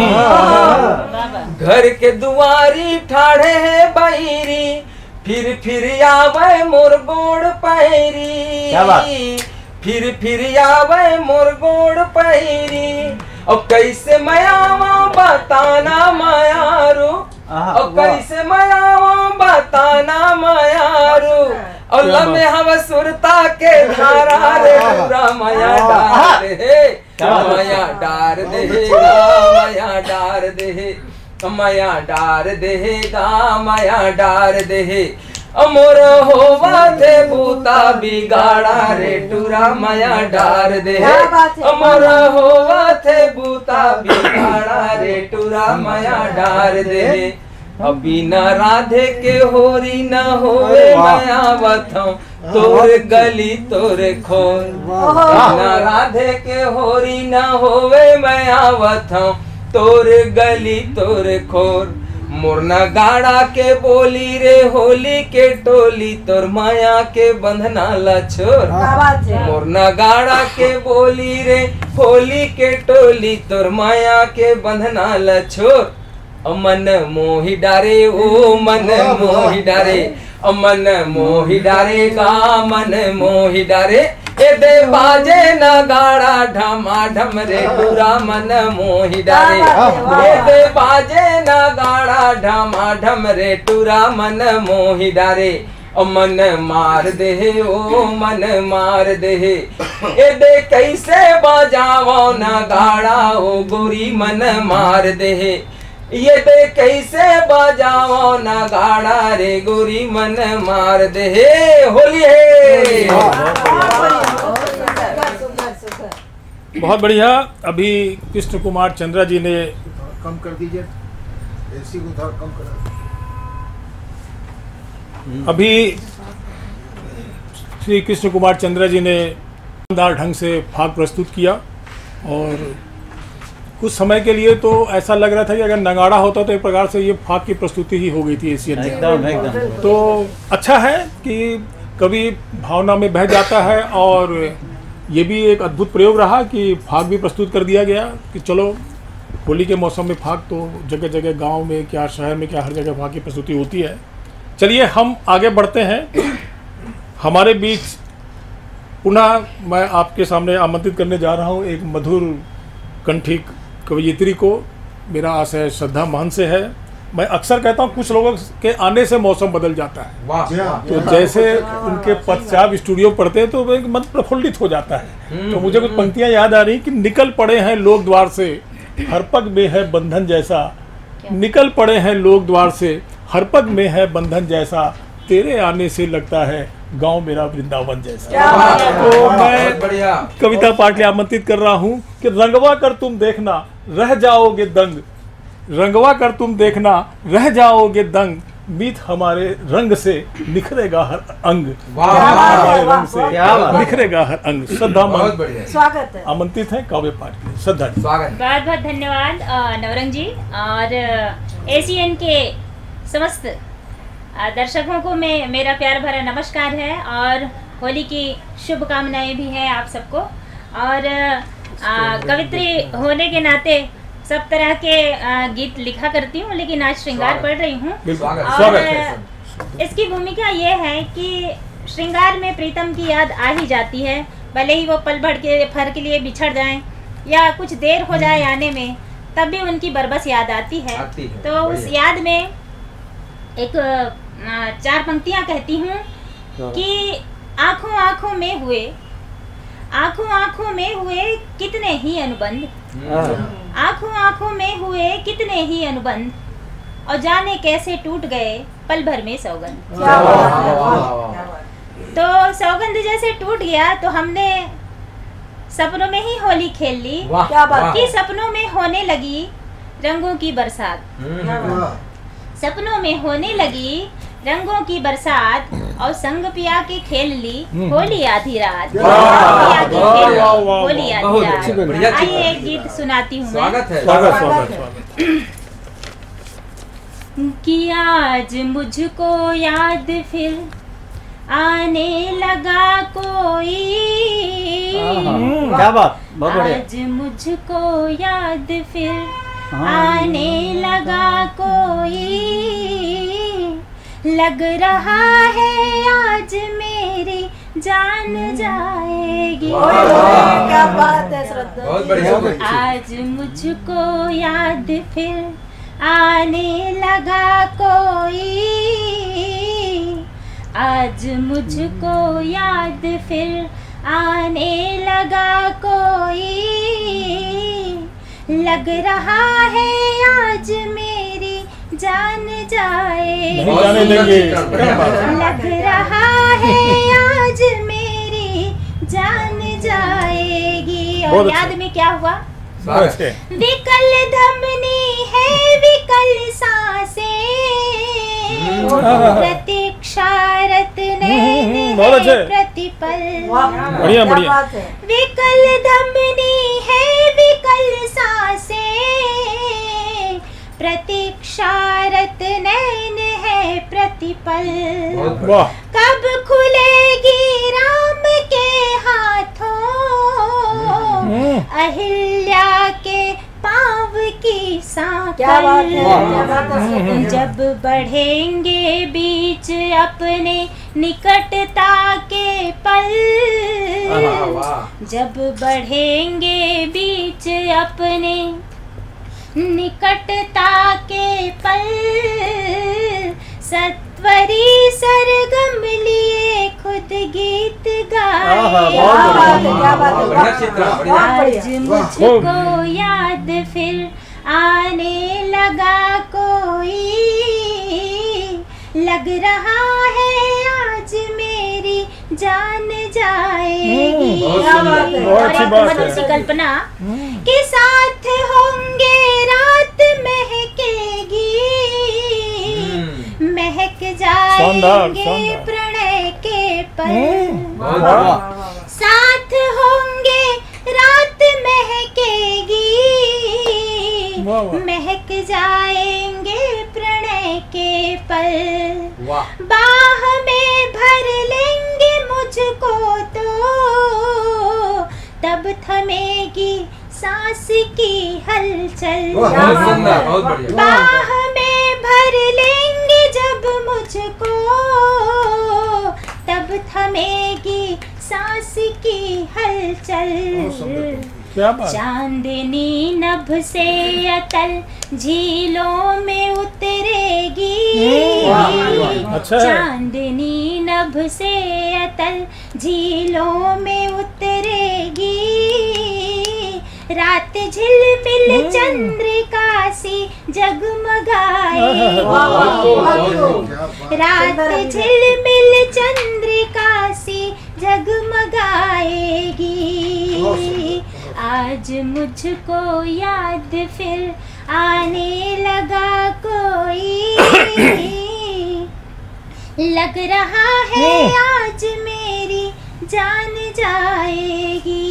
S2: घर के दुआरी ठाड़े है बैरी, फिर आवे मोर गोड़ पैरी, फिर आवे मोर गोड़ पैरी, और कैसे मयावा बताना मायारू, और कैसे मयावा बताना मायारू, और लम्हे हम सुरता के धारा रे पूरा मया डार दे, मया डार देगा मया डार दे, मया डार देगा मया डार दे, मोर होवा थे बूता बिगाड़ा रे टूरा मया डार दे, मोर होवा थे बूता बिगाड़ा रे टूरा मया डार दे, अभी न राधे के होरी न होवे मया बथाऊं तोर गली तोर खोर, न राधे के होरी न होवे मया बथाऊं तोर गली तोर खोर। मोरना गाड़ा के बोली रे होली के टोली, तोर माया के बंधना ला छोर। मोरना गाड़ा के बोली रे होली के टोली, तोर माया के बंधना ला छोर। मन मोहि डारे ओ मन मोहि डारे, मन मोहि डारे का मन मोहि डारे। ए दे बाजे नगाड़ा ढमा ढम रे टूरा, मन मोहि डारे। ए दे बाजे नगाड़ा ढमा ढम रे टूरा, मन मोहि डारे। मन मार दे ओ मन मार दे, ए दे कैसे बजावो नगाड़ा ओ गोरी, मन मार दे। ये दे कैसे बजाओ नगाड़ा रे गोरी, मन मार दे। होली है।
S1: बहुत बढ़िया। अभी कृष्ण कुमार चंद्रा जी ने
S7: कम कर दीजिए, एसी को थोड़ा कम कर।
S1: अभी श्री कृष्ण कुमार चंद्रा जी ने शानदार ढंग से फाग प्रस्तुत किया, और कुछ समय के लिए तो ऐसा लग रहा था कि अगर नगाड़ा होता तो एक प्रकार से ये फाग की प्रस्तुति ही हो गई थी एशियन में।
S5: एकदम
S1: तो अच्छा है कि कभी भावना में बह जाता है, और ये भी एक अद्भुत प्रयोग रहा कि फाग भी प्रस्तुत कर दिया गया कि चलो होली के मौसम में फाग तो जगह जगह गांव में क्या शहर में क्या हर जगह फाग की प्रस्तुति होती है। चलिए हम आगे बढ़ते हैं। हमारे बीच पुनः मैं आपके सामने आमंत्रित करने जा रहा हूँ एक मधुर कंठी कवयित्री को। मेरा आशय श्रद्धा मान से है। मैं अक्सर कहता हूँ कुछ लोगों के आने से मौसम बदल जाता है। तो जैसे उनके पश्चात स्टूडियो पढ़ते हैं तो मन प्रफुल्लित हो जाता है। तो मुझे कुछ पंक्तियाँ याद आ रही कि निकल पड़े हैं लोग द्वार से, हर पग में है बंधन जैसा। निकल पड़े हैं लोग द्वार से, हर पग में है बंधन जैसा। तेरे आने से लगता है गांव मेरा वृंदावन जैसा। तो मैं कविता पाठ के आमंत्रित कर रहा हूँ कि रंगवा कर तुम देखना रह जाओगे दंग, रंगवा कर तुम देखना रह जाओगे दंग। मीत हमारे रंग से निखरेगा हर अंग, हमारे रंग से निखरेगा हर अंग। श्रद्धा
S3: स्वागत है।
S1: आमंत्रित है काव्य पाठ के। श्रद्धा जी
S8: बहुत बहुत धन्यवाद नवरंग जी, और एशियन के समस्त दर्शकों को मेरा प्यार भरा नमस्कार है, और होली की शुभकामनाएं भी हैं आप सबको। और कवित्री होने के नाते सब तरह के गीत लिखा करती हूँ, लेकिन आज श्रृंगार पढ़ रही हूँ। और इसकी भूमिका ये है कि श्रृंगार में प्रीतम की याद आ ही जाती है, भले ही वो पल भर के लिए बिछड़ जाएं या कुछ देर हो जाए आने में, तब भी उनकी बरबस याद आती है। तो उस याद में एक 4 पंक्तियां कहती हूँ कि आंखों आंखों में हुए, आंखों आंखों में हुए कितने ही अनुबंध, आंखों आंखों में हुए कितने ही अनुबंध, और जाने कैसे टूट गए पल भर में सौगंध। तो सौगंध जैसे टूट गया तो हमने सपनों में ही होली खेल ली, कि सपनों में होने लगी रंगों की बरसात, सपनों में होने लगी रंगों की बरसात, और संग पिया के खेल ली होली आधी रात, होली आधी रात। आइए एक गीत सुनाती हूँ मैं। कि आज मुझको याद फिर आने लगा कोई,
S5: क्या बात, बहुत बढ़िया।
S8: आज मुझको याद फिर आने लगा कोई, लग रहा है आज मेरी जान जाएगी।
S3: क्या बात है श्रद्धा,
S2: बहुत बढ़िया।
S8: आज मुझको याद फिर आने लगा कोई, आज मुझको याद फिर आने लगा कोई, लग रहा है आज मेरी जान जाएगी, लग रहा है आज मेरी जान जाएगी। और याद में क्या हुआ? विकल धमनी है विकल सांसें, प्रतीक्षारत नैन है प्रतिपल।
S1: बढ़िया बढ़िया।
S8: विकल धमनी है विकल सांसें, प्रतीक्षारत नैन है प्रतिपल।
S1: वाह।
S8: कब खुलेगी राम के हाथों अहिल्या के पाँव की सांकल।
S3: क्या बात है, क्या बात है।
S8: जब बढ़ेंगे बीच अपने निकटता के पल, जब बढ़ेंगे बीच अपने निकटता के पल, सत्वरी सरगम लिए खुद गीत गाए। आज मुझको याद फिर आने लगा कोई, लग रहा है आज मेरी जान जाएगी।
S1: बहुत अच्छी बात है।
S8: मधुर सी कल्पना के साथ होंगे रात महकेगी, महक जाएंगे प्रणय के पल। साथ होंगे रात महकेगी, महक जाएंगे प्रणय के पल। बाह में भर लेंगे मुझको तो तब थमेगी सांस की हलचल। बाह में भर लेंगे जब मुझको तब थमेगी सांस की हलचल। चांदनी नभ से अतल झीलों में उतरेगी, चांदनी नभ से अतल झीलों में उतरेगी। रात झिलमिल चंद्रिका सी जगमगाएगी, रात झिलमिल चंद्रिका सी जगमगाएगी। आज मुझको याद फिर आने लगा कोई, लग रहा है आज मेरी जान जाएगी।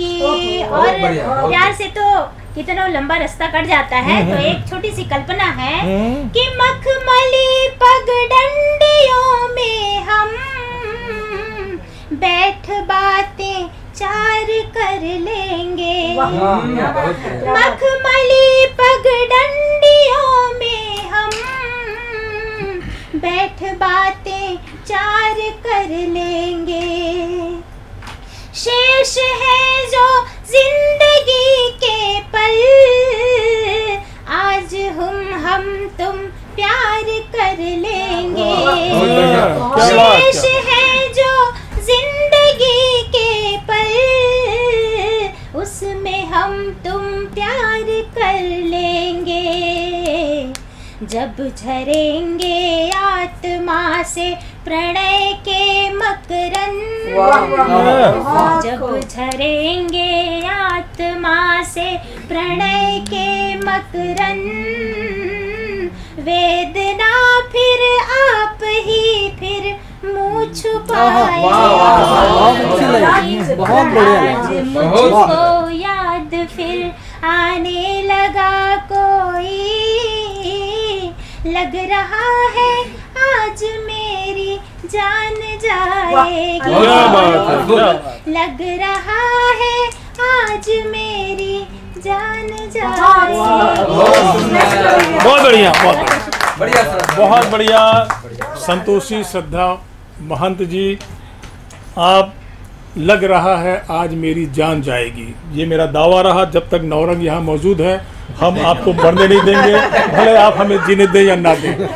S8: और प्यार से तो कितना लंबा रास्ता कट जाता है, तो एक छोटी सी कल्पना है कि मखमली पगडंडियों में हम बैठ बातें चार कर लेंगे। मखमली पगडंडियों में हम बैठ बातें चार कर लेंगे। शेष है जो जिंदगी के पल, आज हम तुम प्यार कर लेंगे। शेष है जो जिंदगी के पल, उसमें हम तुम प्यार कर लेंगे। जब झरेंगे आत्मा से प्रणय के मकरंद, जब झरेंगे आत्मा से प्रणय के मकरंद, वेदना फिर आप ही फिर मुँह छुपाएगा। आज मुझको याद फिर आने लगा कोई, लग रहा है आज मेरी जान जाएगी। लग रहा है आज मेरी जान जाएगी।
S1: बहुत बढ़िया, बहुत बढ़िया। संतोषी श्रद्धा महंत जी, आप लग रहा है आज मेरी जान जाएगी, ये मेरा दावा रहा। जब तक नौरंग यहाँ मौजूद है हम आपको मरने नहीं देंगे, भले आप हमें जीने दें या ना दें।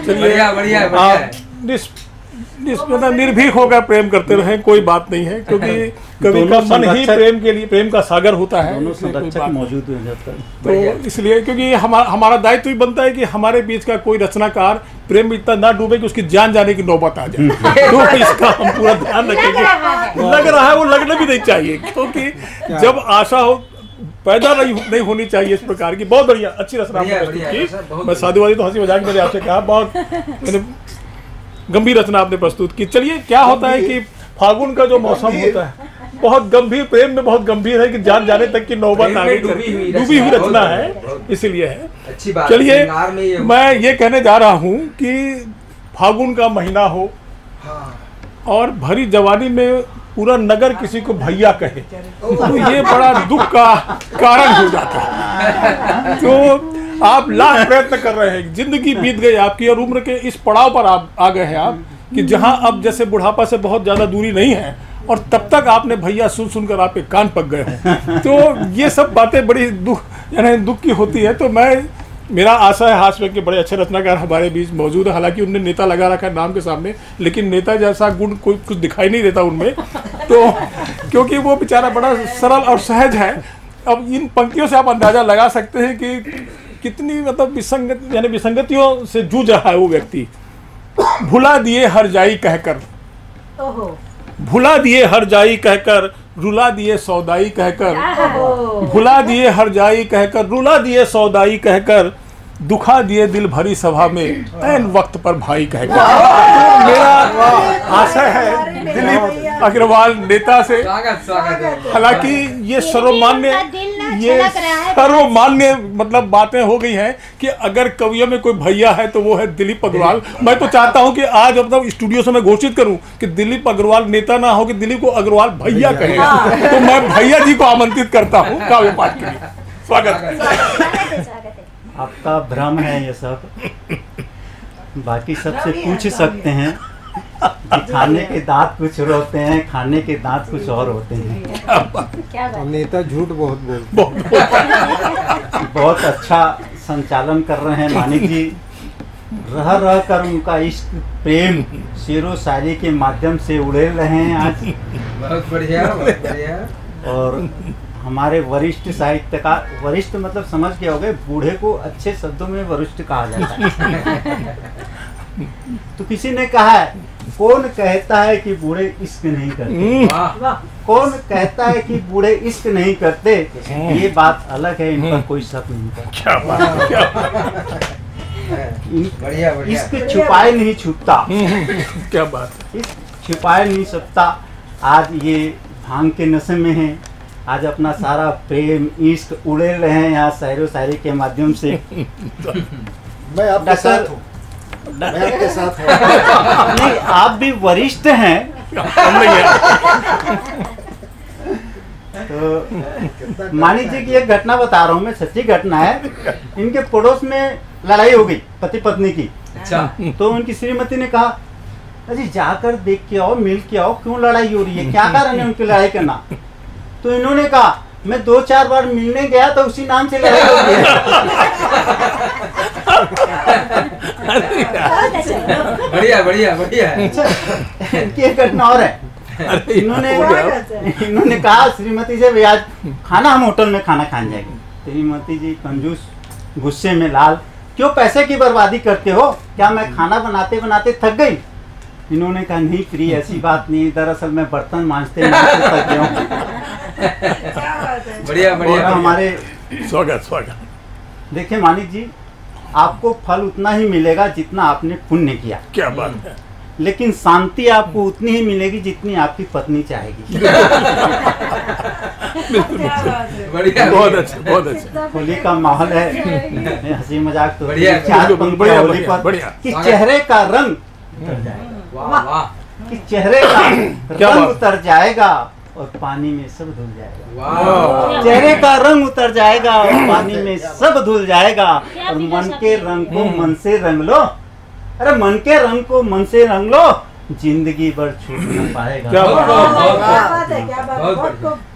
S1: चलिए, आप मतलब निर्भीक होकर प्रेम करते रहें, कोई बात नहीं है, क्योंकि कभी का मन ही प्रेम के लिए, प्रेम का सागर होता है।
S5: मौजूद हैं
S1: तो इसलिए, क्योंकि हमारा दायित्व ही बनता है कि हमारे बीच का कोई रचनाकार प्रेम में इतना ना डूबे कि उसकी जान जाने की नौबत आ जाए। तो इसका हम पूरा ध्यान रखेंगे। लग रहा है वो लगना भी नहीं चाहिए, क्योंकि जब आशा हो पैदा नहीं होनी चाहिए इस प्रकार की। बहुत बढ़िया, अच्छी रचना प्रस्तुत की। मैं साधुवादी तो हंसी मजाक मैंने आपसे कहा, बहुत गंभीर रचना आपने प्रस्तुत की। चलिए, क्या होता है कि फागुन का जो मौसम होता है, बहुत गंभीर, प्रेम में बहुत गंभीर है कि जान जाने तक की नौबत आ गई, डूबी हुई रचना है, इसीलिए है।
S2: अच्छी बात।
S1: चलिए मैं ये कहने जा रहा हूँ कि फागुन का महीना हो और भरी जवानी में पूरा नगर किसी को भैया कहे तो ये बड़ा दुख का कारण हो जाता है। तो आप लाख प्रयत्न कर रहे हैं, जिंदगी बीत गई आपकी और उम्र के इस पड़ाव पर आप आ गए हैं आप कि जहां अब जैसे बुढ़ापा से बहुत ज्यादा दूरी नहीं है और तब तक आपने भैया सुन सुनकर आपके कान पक गए हैं। तो ये सब बातें बड़ी दुख की होती है। तो मेरा आशा है हास्य के बड़े अच्छे रचनाकार हमारे बीच मौजूद है, हालांकि उनने नेता लगा रखा है नाम के सामने, लेकिन नेता जैसा गुण कोई कुछ दिखाई नहीं देता उनमें, तो क्योंकि वो बेचारा बड़ा सरल और सहज है। अब इन पंक्तियों से आप अंदाजा लगा सकते हैं कि कितनी मतलब विसंगतियों से जूझ रहा है वो व्यक्ति। भुला दिए हर जाई कहकर, भुला दिए हर जाई कहकर, रुला दिए सौदाई कहकर, भुला दिए हर जाई कहकर, रुला दिए सौदाई कहकर, दुखा दिए दिल भरी सभा में ऐन वक्त पर भाई कहकर। तो मेरा आशा है दिलीप अग्रवाल नेता से, हालांकि ये सर्वमान्य मतलब बातें हो गई हैं कि अगर कवियों में कोई भैया है तो वो है दिलीप अग्रवाल। मैं तो चाहता हूं कि आज मतलब स्टूडियो से मैं घोषित करूं कि दिलीप अग्रवाल नेता ना हो कि दिलीप को अग्रवाल भैया कहे। तो मैं भैया जी को आमंत्रित करता हूं काव्य पाठ के लिए। स्वागत।
S5: आपका भ्रम है ये सब, बाकी सबसे पूछ सकते हैं कि खाने के दांत कुछ और होते हैं, खाने के दांत कुछ और होते हैं।
S4: और नेता झूठ बहुत बोलते हैं।
S5: बहुत अच्छा संचालन कर रहे हैं मानिक जी, रह रह कर उनका इश्क प्रेम शेरो शायरी के माध्यम से उड़ेल रहे हैं आज।
S2: बहुत बढ़िया, बहुत बढ़िया।
S5: और हमारे वरिष्ठ साहित्यकार, वरिष्ठ मतलब समझ के हो गए, बूढ़े को अच्छे शब्दों में वरिष्ठ कहा जाता है। तो किसी ने कहा है, कौन कहता है कि बूढ़े इश्क नहीं करते, कौन कहता है कि बूढ़े इश्क नहीं करते, ये बात अलग है, इन पर कोई शक नहीं करता। इश्क छुपाए नहीं छुपता।
S1: क्या बात,
S5: इश्क छुपाए नहीं छुपता। आज ये भांग के नशे में है, आज अपना सारा प्रेम इश्क उड़े रहे हैं यहाँ शायरो शायरी के माध्यम से।
S7: मैं आपके साथ हूँ, मैं आपके साथ हूँ।
S5: नहीं, आप भी वरिष्ठ हैं। तो मानिक जी की एक घटना बता रहा हूँ मैं, सच्ची घटना है। इनके पड़ोस में लड़ाई हो गई पति पत्नी की।
S2: अच्छा।
S5: तो उनकी श्रीमती ने कहा, अरे जाकर देख के आओ, मिल के आओ, क्यों लड़ाई हो रही है, क्या कारण है उनकी लड़ाई करना। तो इन्होंने कहा, मैं 2-4 बार मिलने गया तो उसी नाम से लड़ाई हो गई।
S2: बढ़िया बढ़िया बढ़िया।
S5: इनकी एक घटना और है। इन्होंने कहा श्रीमती से, भैया आज खाना हम होटल में खाना खाने जाएंगे। श्रीमती जी कंजूस गुस्से में लाल, क्यों पैसे की बर्बादी करते हो, क्या मैं खाना बनाते बनाते थक गई। इन्होंने कहा, नहीं प्रिय ऐसी बात नहीं, दरअसल मैं बर्तन मांजते थक गया हूँ।
S2: बढ़िया बढ़िया।
S5: हमारे
S1: स्वागत।
S5: देखिए मानिक जी, आपको फल उतना ही मिलेगा जितना आपने पुण्य किया।
S1: क्या बात है।
S5: लेकिन शांति आपको उतनी ही मिलेगी जितनी आपकी पत्नी चाहेगी।
S2: बढ़िया,
S1: बहुत अच्छा।
S5: होली का माहौल है, मैं हंसी मजाक तो
S2: बढ़िया,
S5: चार पंक्तियां होली पर कि चेहरे का रंग उतर जाएगा,
S2: वाह वाह,
S5: कि चेहरे का रंग उतर जाएगा और पानी में सब धुल जाएगा।
S2: वाह।
S5: चेहरे का रंग उतर जाएगा और पानी में सब धुल जाएगा। और मन के रंग को मन से रंग लो, अरे मन के रंग को मन से रंग लो, जिंदगी भर छूट नहीं पाएगा।
S1: क्या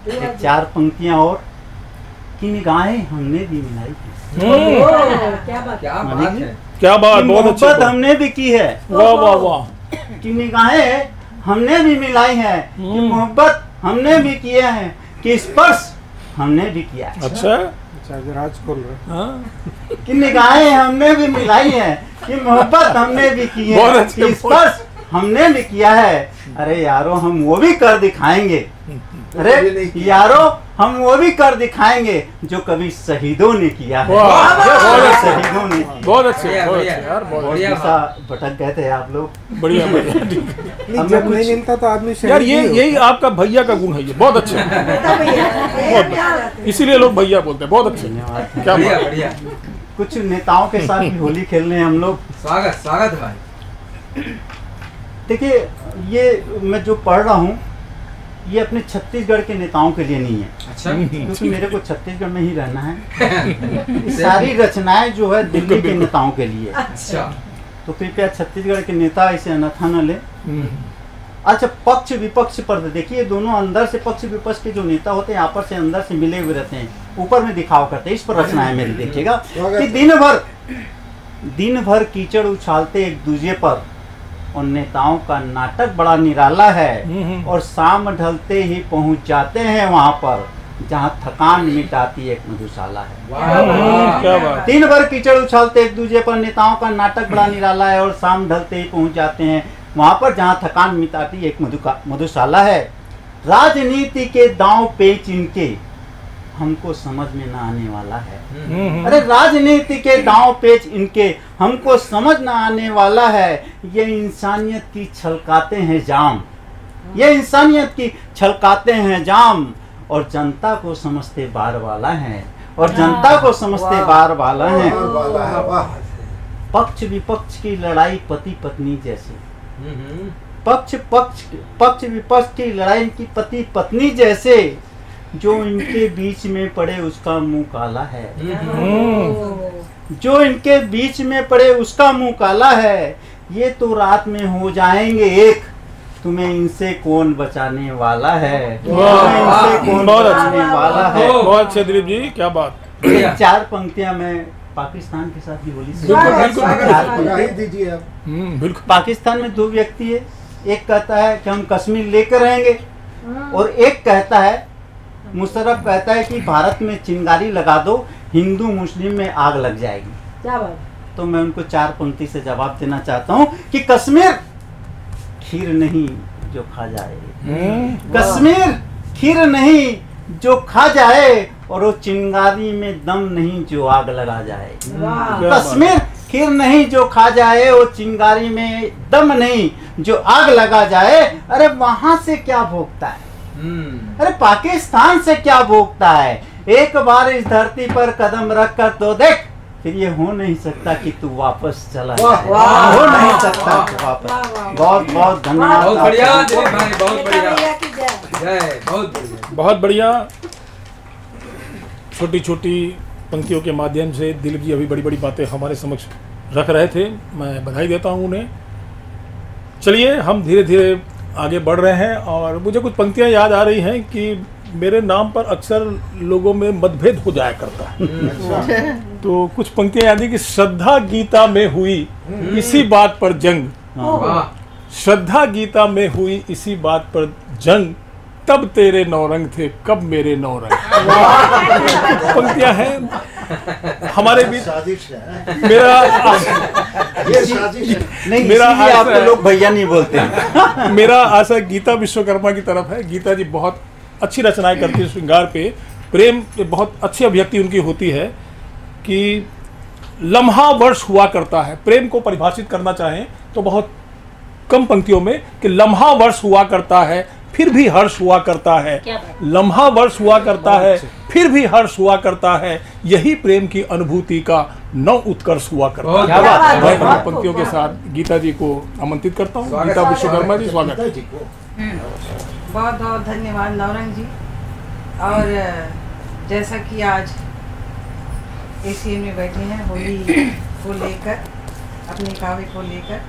S5: एक 4 पंक्तियां और कि निगाहें हमने भी मिलाई थी।
S2: क्या बात है,
S1: क्या बात, बहुत अच्छी
S5: मोहब्बत हमने भी की है।
S1: वाह वाह वाह।
S5: कि निगाहें हमने भी मिलाई है, कि मोहब्बत हमने भी किया है, कि स्पर्श हमने भी किया है।
S1: अच्छा,
S4: राज खोल रहे।
S5: कि निगाहें हमने भी मिलाई है, कि मोहब्बत हमने भी की है, कि स्पर्श हमने भी किया है, अरे यारो हम वो भी कर दिखाएंगे, अरे यारो हम वो भी कर दिखाएंगे जो कभी शहीदों ने किया है। शहीदों ने किया।
S1: बहुत अच्छे यार, बहुत
S5: ऐसा भटक गए थे आप लोग।
S1: बढ़िया
S4: जब नहीं मिलता तो आदमी
S1: यार, यही आपका भैया का गुण है, ये बहुत अच्छे, बहुत, इसीलिए लोग भैया बोलते हैं। बहुत अच्छे, क्या
S2: बढ़िया।
S5: कुछ नेताओं के साथ भी होली खेलने हम लोग।
S2: स्वागत भाई।
S5: देखिए, ये मैं जो पढ़ रहा हूँ ये अपने छत्तीसगढ़ के नेताओं के लिए नहीं है।
S2: अच्छा।
S5: क्योंकि मेरे को छत्तीसगढ़ में ही रहना है। सारी रचनाएं जो है दिल्ली के नेताओं के लिए।
S2: अच्छा।
S5: तो कृपया छत्तीसगढ़ के नेता इसे अनथा न ले। अच्छा, पक्ष विपक्ष पर देखिए, दोनों अंदर से पक्ष विपक्ष के जो नेता होते हैं आपस से अंदर से मिले हुए रहते हैं, ऊपर में दिखाव करते हैं। इस पर रचना है मेरी। देखिएगा कि दिन भर कीचड़ उछालते एक दूसरे पर, और नेताओं का नाटक बड़ा निराला है, और शाम ढलते ही पहुंच जाते हैं वहां पर जहां थकान मिटाती एक मधुशाला है।
S1: क्या बात।
S5: दिन भर कीचड़ उछालते एक दूसरे पर, नेताओं का नाटक बड़ा निराला है, और शाम ढलते ही पहुंच जाते हैं वहां पर जहां थकान मिटाती एक मधुशाला है। राजनीति के दांव पेच इनके हमको समझ में ना आने वाला है। अरे राजनीति के दांव पेच इनके हमको समझ ना आने वाला है। ये इंसानियत की छलकाते हैं जाम, ये इंसानियत की छलकाते हैं जाम, और जनता को समझते बार वाला है, और जनता को समझते बार वाला है। पक्ष विपक्ष की लड़ाई पति पत्नी जैसी, पक्ष विपक्ष की लड़ाई इनकी पति पत्नी जैसे, जो इनके बीच में पड़े उसका मुंह काला है। जो इनके बीच में पड़े उसका मुंह काला है। ये तो रात में हो जाएंगे एक, तुम्हें इनसे कौन बचाने वाला है। इनसे कौन बचाने वाला है।
S1: बहुत अच्छे दिलीप जी, क्या बात।
S5: 4 पंक्तियां मैं पाकिस्तान के साथ भी बोली।
S1: बिल्कुल।
S5: पाकिस्तान में 2 व्यक्ति है, एक कहता है कि हम कश्मीर लेकर रहेंगे, और एक कहता है, मुशर्रफ कहता है कि भारत में चिंगारी लगा दो, हिंदू मुस्लिम में आग लग जाएगी।
S3: क्या बात।
S5: तो मैं उनको 4 पंक्ति से जवाब देना चाहता हूँ कि कश्मीर खीर नहीं जो खा जाए, कश्मीर खीर नहीं जो खा जाए, और वो चिंगारी में दम नहीं जो आग लगा जाए। कश्मीर खीर नहीं जो खा जाए, वो चिंगारी में दम नहीं जो आग लगा जाए। अरे वहां से क्या भोगता है, अरे पाकिस्तान से क्या भोगता है। एक बार इस धरती पर कदम रख कर तो देख, फिर ये हो नहीं सकता कि तू वापस चला जाए। हो नहीं सकता तू वापस। बहुत बहुत धन्यवाद।
S2: बहुत बढ़िया भाई, बहुत बढ़िया, जय, बहुत बढ़िया।
S1: छोटी छोटी पंक्तियों के माध्यम से दिलीप जी अभी बड़ी बड़ी बातें हमारे समक्ष रख रहे थे, मैं बधाई देता हूँ उन्हें। चलिए हम धीरे धीरे आगे बढ़ रहे हैं, और मुझे कुछ पंक्तियां याद आ रही हैं कि मेरे नाम पर अक्सर लोगों में मतभेद हो जाया करता है। तो कुछ पंक्तियां याद है कि श्रद्धा गीता में हुई इसी बात पर जंग, श्रद्धा गीता में हुई इसी बात पर जंग, तब तेरे 9 रंग थे कब मेरे 9 रंग। पंक्तियां हैं हमारे बीच। मेरा
S5: नहीं, मेरा आप लोग भैया नहीं बोलते हैं।
S1: मेरा आशा गीता विश्वकर्मा की तरफ है। गीता जी बहुत अच्छी रचनाएं करती है, श्रृंगार पे प्रेम पे बहुत अच्छी अभिव्यक्ति उनकी होती है कि लम्हा वर्ष हुआ करता है। प्रेम को परिभाषित करना चाहें तो बहुत कम पंक्तियों में कि लम्हा वर्ष हुआ करता है फिर भी हर्ष हुआ करता है, लम्हा वर्ष हुआ करता है फिर भी हर्ष हुआ करता है, यही प्रेम की अनुभूति का नव उत्कर्ष हुआ करता है।
S5: क्या बात है।
S1: मैं पंक्तियों के साथ गीता जी को आमंत्रित करता हूँ। गीता विश्वकर्मा जी, स्वागत है।
S9: बहुत बहुत धन्यवाद नौरंग जी। और जैसा कि आज एसीएन में बैठे हैं होली को लेकर, अपने काव्य को लेकर,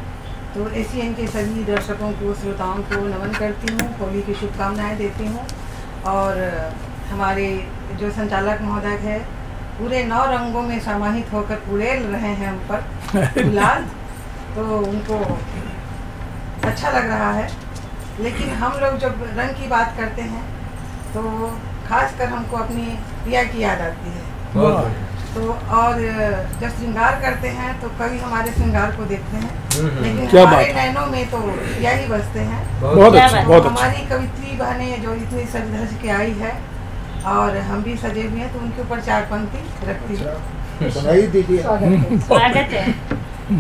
S9: तो एसीएन के सभी दर्शकों को, श्रोताओं को नमन करती हूँ, होली की शुभकामनाएं देती हूँ। और हमारे जो संचालक महोदय है पूरे 9 रंगों में समाहित होकर उड़ेल रहे हैं हम पर गुलाल, तो उनको अच्छा लग रहा है। लेकिन हम लोग जब रंग की बात करते हैं तो खासकर हमको अपनी प्रिया की याद आती है। तो और जब श्रृंगार करते हैं तो कभी हमारे श्रृंगार को देखते हैं, लेकिन
S1: क्या
S9: हमारे
S1: बात है।
S9: नैनों में तो यही बसते हैं।
S1: बहुत अच्छा, बहुत अच्छा।
S9: हमारी कवित्री बहनें जो इतनी सज धज के आई है और हम भी सजे हुए हैं, तो उनके ऊपर 4 पंक्ति रखती हूँ।
S7: सुनाई दीजिए।
S8: स्वागत है।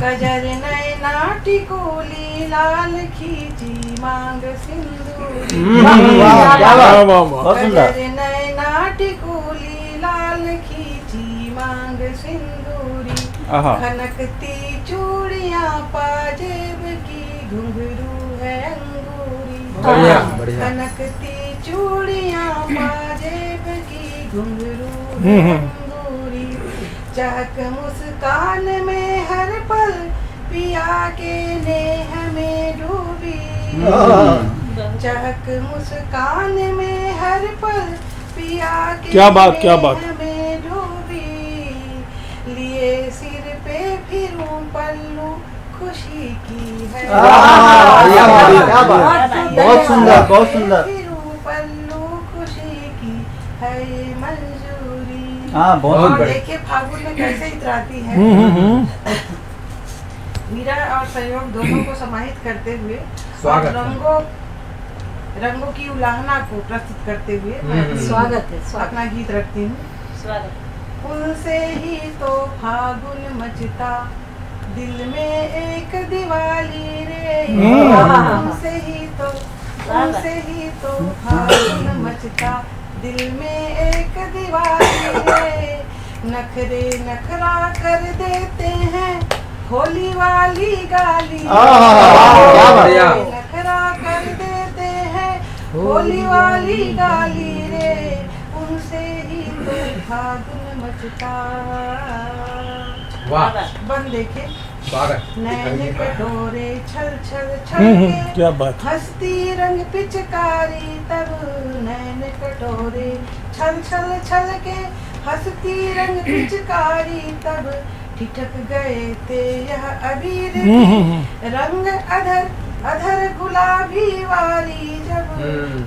S9: कजर नैना टिकोली लाल खींची मांग सिंदूरी।
S1: वाह वाह वाह।
S9: कजर नैना टिकोली लाल खींची मांग सिंदूरी। खनकती चूड़ियां पाजेब की घुंघरू है अंगूरी।
S2: बढ़िया, बढ़िया।
S9: खनकती चूड़ियां पाजेब की घुंघरू है अंगूरी। चहक मुस्कान में हर पल पिया के नेह में डूबी। चहक मुस्कान में हर पल पिया के
S1: क्या बात, क्या बात।
S9: नेह में डूबी। लिए सिर पे फिरूं पल्लू खुशी की है।
S5: क्या बात, बहुत सुंदर, बहुत सुंदर।
S9: फिरूं पल्लू खुशी की है मंजूरी।
S5: हाँ, बहुत
S9: और
S5: बढ़िया।
S9: देखिए फागुन में कैसे इतराती है। मीरा और संयोग दोनों को समाहित करते हुए और रंगों की उलाहना को प्रस्तुत करते हुए मैं अपनी-
S3: स्वागत है,
S9: अपना गीत रखती हूँ।
S8: स्वागत।
S9: उनसे ही तो फागुन मचता दिल में एक दिवाली रे। उनसे ही तो फागुन मचता दिल में एक दिवाली रे। नखरे नखरा कर देते हैं होली वाली गाली।
S5: क्या बढ़िया।
S9: नखरा कर देते हैं होली वाली गाली रे। उनसे ही तो फागुन मचता।
S2: वाह।
S9: बन देखे
S2: स्वागत।
S9: नैन कटोरे छल छल छल के
S1: क्या बात।
S9: हस्ती रंग पिचकारी तब। नैन कटोरे छल छल छल के हस्ती रंग पिचकारी तब। ठिठक गए थे यह अबीर भी रंग अधर अधर गुलाबी वाली जब।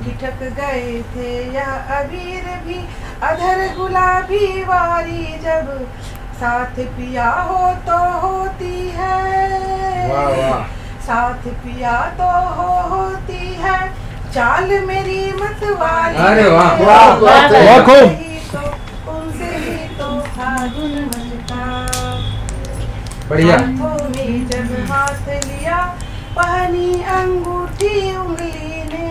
S9: ठिठक गए थे यह अबीर भी अधर गुलाबी वाली जब। साथ पिया हो तो होती है।
S2: वाह वाह।
S9: साथ पिया तो होती है चाल मेरी मत वाली।
S2: अरे वाह।
S7: वाह, बात है।
S9: उनसे ही तो फागुन मचता।
S2: बढ़िया।
S9: हाथों में जब हाथ लिया पहनी अंगूठी उंगली ने।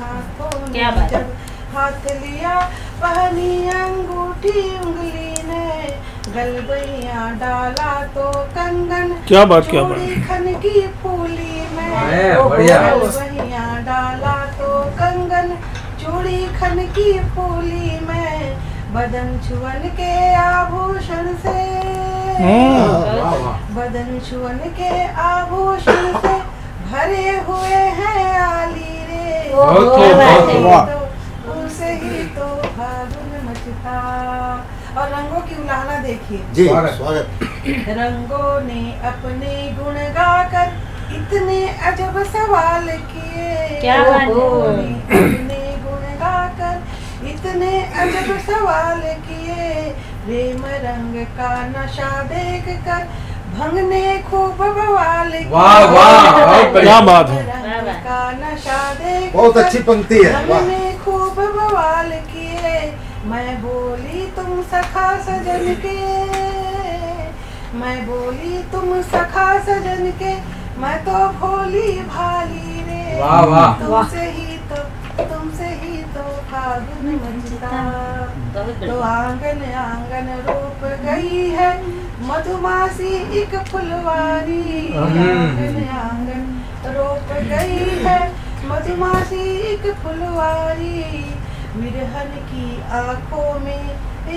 S9: हाथों में
S8: क्या बात।
S9: जब हाथ लिया पहनी अंगूठी उंगली ने। गलबैया डाला तो कंगन।
S1: क्या बात, क्या बात।
S9: चूड़ी खन की फूली में।
S2: बढ़िया।
S9: गलबैया डाला तो कंगन चूड़ी खन की फूली में। बदन छुअन के आभूषण से।
S2: वाह वाह।
S9: बदन छुअन के आभूषण से भरे हुए हैं आली रे।
S2: बहुत खूब, बहुत खूब।
S9: तो उनसे ही तो फागुन मचता। और रंगों की उलाहना देखिए।
S7: जी,
S2: स्वागत।
S7: स्वागत।
S9: रंगों ने अपने गुण गाकर इतने अजब सवाल किए।
S8: क्या बात है।
S9: रंगों ने अपने गुण गाकर इतने अजब सवाल किए। प्रेम रंग का नशा देख कर भंग ने खूब बवाल किए।
S2: वाह वाह, बहुत बढ़िया।
S1: क्या बात है।
S9: रंग का नशा देख
S7: बहुत अच्छी पंक्ति है।
S9: भंग
S7: वाह।
S9: ने खूब बवाल किए। मैं बोली तुम सखा सजन के। मैं बोली तुम सखा सजन के। मैं तो भोली भाली रे।
S2: वाह वाह।
S9: तुमसे ही तो फागुन मचता।
S8: बहुत
S9: तो
S8: बढ़िया।
S9: आंगन आंगन रोप गई है मधुमासी एक फुलवारी। आंगन आंगन रोप गई है मधुमासी एक फुलवारी। विरहन की आंखों में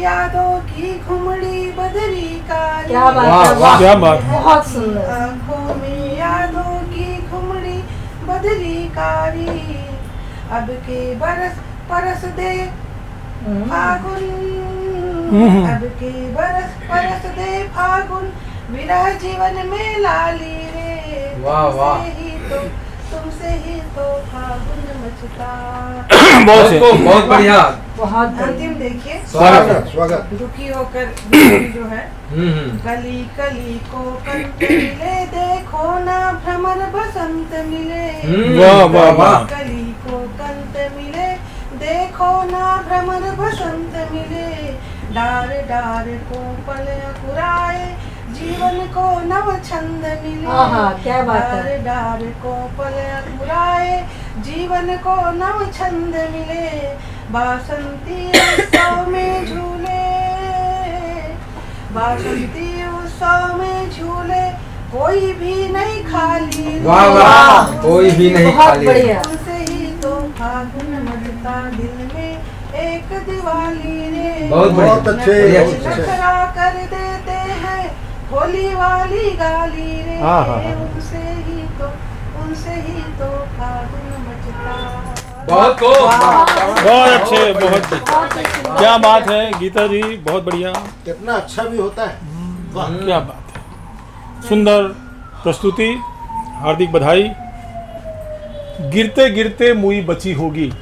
S9: यादों की घुमड़ी बदरी कारी।
S3: क्या बात
S2: वाह,
S3: है,
S2: वाह।
S1: क्या बात।
S3: बहुत सुंदर।
S9: आंखों में यादों की घुमड़ी बदरी कारी। अब के बरस परस दे फागुन। अब के बरस परस दे फागुन। विरह जीवन में लाली रे।
S2: वाह, वाह।
S9: तुमसे ही तो फागुन मचता।
S1: बहुत
S2: बहुत
S1: से।
S2: खूब, बहुत बढ़िया।
S3: बहुत
S9: अंतिम देखिए,
S7: स्वागत स्वागत।
S9: दुखी होकर बिछड़ी जो है, कली कली को कंत मिले, देखो ना भ्रमर बसंत मिले।
S1: वाह वाह वाह।
S9: कली को कंत मिले, देखो ना भ्रमर बसंत मिले। डार डार को पल अकुराए, जीवन को नव छंद मिले।
S3: आहा, क्या बात है।
S9: डार डार को पल अकुराए, जीवन को नव छंद मिले। बासंती उत्सव में झूले, बासंती उत्सव में झूले, कोई भी नहीं खाली।
S2: वाह वाह, कोई भी नहीं
S3: बहुत
S2: खाली।
S3: बढ़िया।
S9: उनसे ही तो फागुन मचता दिल में एक दिवाली रे।
S2: बहुत
S7: बहुत अच्छे।
S9: नखरा कर देते हैं होली वाली गाली रे। उनसे ही तो फागुन मचता।
S2: बहुत को
S1: बहुत अच्छे, बहुत क्या बात है गीता जी, बहुत बढ़िया।
S7: कितना अच्छा भी होता है। वाह।
S1: क्या बात है, सुंदर प्रस्तुति, हार्दिक बधाई। गिरते गिरते मुई बची होगी,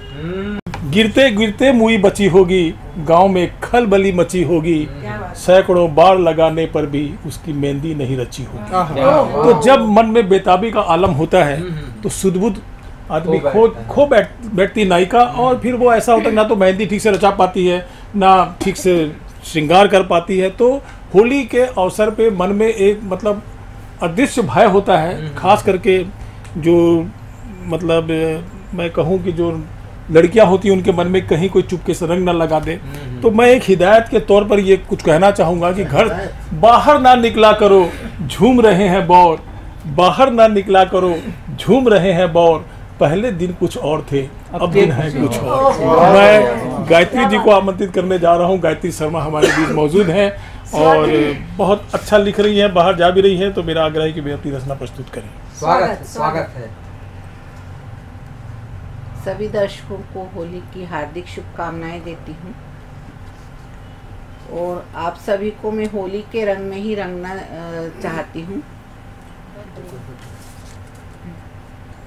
S1: गिरते गिरते मुई बची होगी, गांव में खलबली मची होगी, सैकड़ों बार लगाने पर भी उसकी मेहंदी नहीं रची होगी। तो जब मन में बेताबी का आलम होता है तो सुध-बुध आदमी खो बैठती नायिका, और फिर वो ऐसा होता है ना तो मेहंदी ठीक से रचा पाती है, ना ठीक से श्रृंगार कर पाती है। तो होली के अवसर पे मन में एक मतलब अदृश्य भय होता है, खास करके जो मतलब मैं कहूँ कि जो लड़कियां होती हैं उनके मन में कहीं कोई चुपके से रंग ना लगा दे। तो मैं एक हिदायत के तौर पर ये कुछ कहना चाहूँगा कि घर बाहर ना निकला करो, झूम रहे हैं बौर, बाहर ना निकला करो, झूम रहे हैं बौर, पहले दिन कुछ और थे, अब दिन है कुछ और। मैं गायत्री जी को आमंत्रित करने जा रहा हूँ। गायत्री शर्मा हमारे बीच मौजूद हैं और बहुत अच्छा लिख रही हैं, बाहर जा भी रही हैं, तो मेरा आग्रह है कि वे अपनी रचना प्रस्तुत करें।
S2: स्वागत स्वागत है।
S10: सभी दर्शकों को होली की हार्दिक शुभकामनाएं देती हूँ और आप सभी को मैं होली के रंग में ही रंगना चाहती हूँ।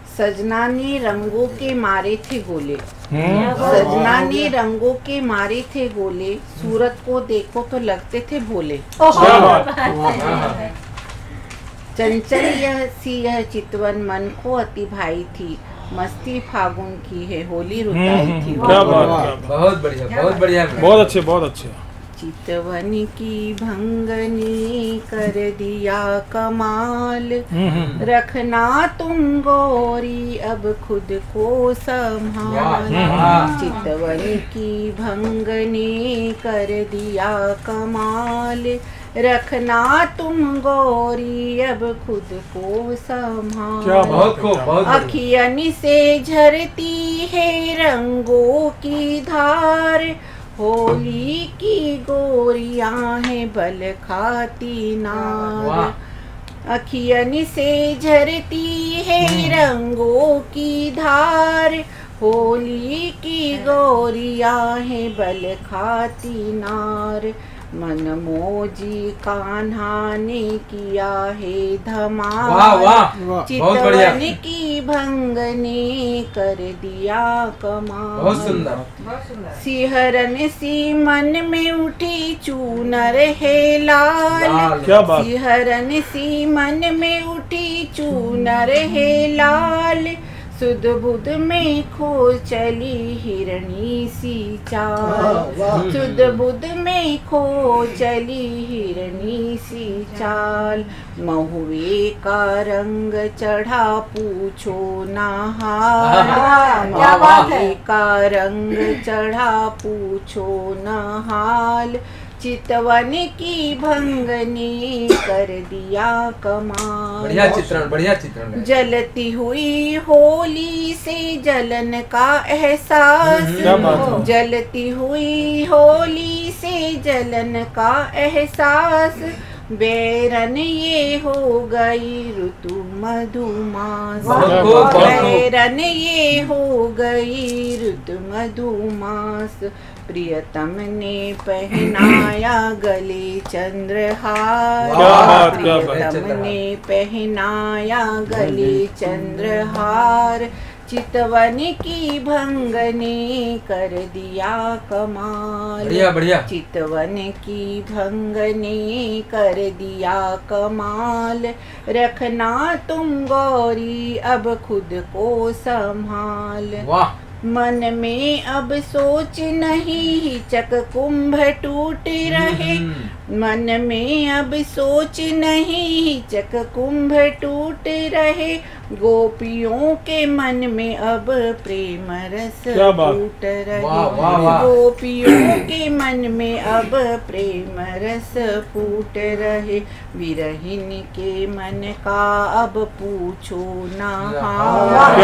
S10: सजना ने रंगों के मारे थे गोले, सजना ने रंगों के मारे थे गोले, सूरत को देखो तो लगते थे भोले। चंचल यह चितवन मन को अति भाई थी, मस्ती फागुन की है होली रुताई थी।
S1: क्या बात,
S2: बहुत बढ़िया, बहुत बढ़िया,
S1: बहुत अच्छे, बहुत अच्छे।
S10: चितवन की भंगनी कर दिया कमाल, रखना तुम गोरी अब खुद को संभाल। चितवन की भंगनी कर दिया कमाल, रखना तुम गोरी अब खुद को संभाल।
S2: बहुत खूब, बहुत
S10: अखियन से झरती है रंगों की धार, होली की गोरियां हैं बल खाती नार। अखियन से झरती है रंगों की धार, होली की गोरियां हैं बल खाती नार। मनमोजी कान्हा ने किया है धमाल,
S2: वाह वाह,
S10: चितवन की भंगने कर दिया कमाल।
S2: बहुत सुंदर।
S10: सिहरन सी मन में उठी चूनर है लाल,
S1: क्या बात।
S10: सिहरन सी मन में उठी चूनर है लाल, सुध बुध में खो चली हिरणी सी चाल, सुध बुध में खो चली हिरणी सी चाल। महुए का रंग चढ़ा पूछो ना हाल, महुए का रंग चढ़ा पूछो ना हाल, चितवन की भंगनी कर दिया कमाल।
S2: बढ़िया चित्रण, बढ़िया चित्रण।
S10: जलती हुई होली से जलन का एहसास, जलती हुई होली से जलन का एहसास, बेरन ये हो गई ऋतु मधुमास, बेरन ये हो गई ऋतु मधुमास। प्रियतम ने पहनाया गले चंद्रहार, प्रियतम ने पहनाया गले चंद्रहार, चितवन की भंग ने कर दिया कमाल।
S2: बढ़िया बढ़िया।
S10: चितवन की भंग ने कर दिया कमाल, रखना तुम गौरी अब खुद को संभाल।
S2: वाह।
S10: मन में अब सोच नहीं हिचक कुंभ टूट रहे, मन में अब सोच नहीं हिचक कुंभ टूट रहे, गोपियों के मन में अब प्रेम रस फूट रहे। गोपियों के मन में अब प्रेम रस फूट रहे, विरहिन के मन का अब पूछो ना हाल।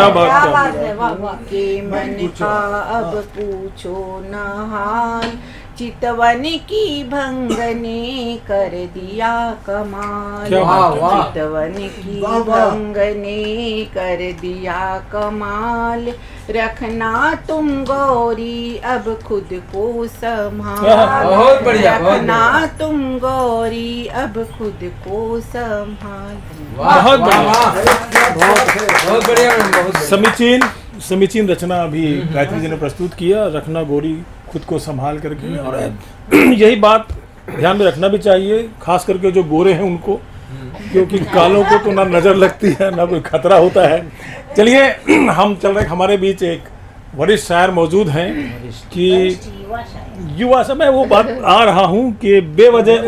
S10: के मन का अब पूछो ना हाल, चितवन की भंग ने कर दिया कमाल। चितवन की भंग ने कर दिया कमाल, रखना तुम गौरी अब खुद को संभाल।
S2: बहुत बढ़िया।
S10: रखना तुम गौरी अब खुद को संभाल।
S1: बहुत
S2: बढ़िया।
S1: समीचीन रचना अभी गायत्री जी ने प्रस्तुत किया। रखना गौरी खुद को संभाल करके, और यही बात ध्यान में रखना भी चाहिए, खास करके जो गोरे हैं उनको, क्योंकि कालों को तो ना नजर लगती है ना कोई खतरा होता है। चलिए हम चल रहे, हमारे बीच एक वरिष्ठ शायर मौजूद हैं कि युवा समय वो बात आ रहा हूँ कि बेवजह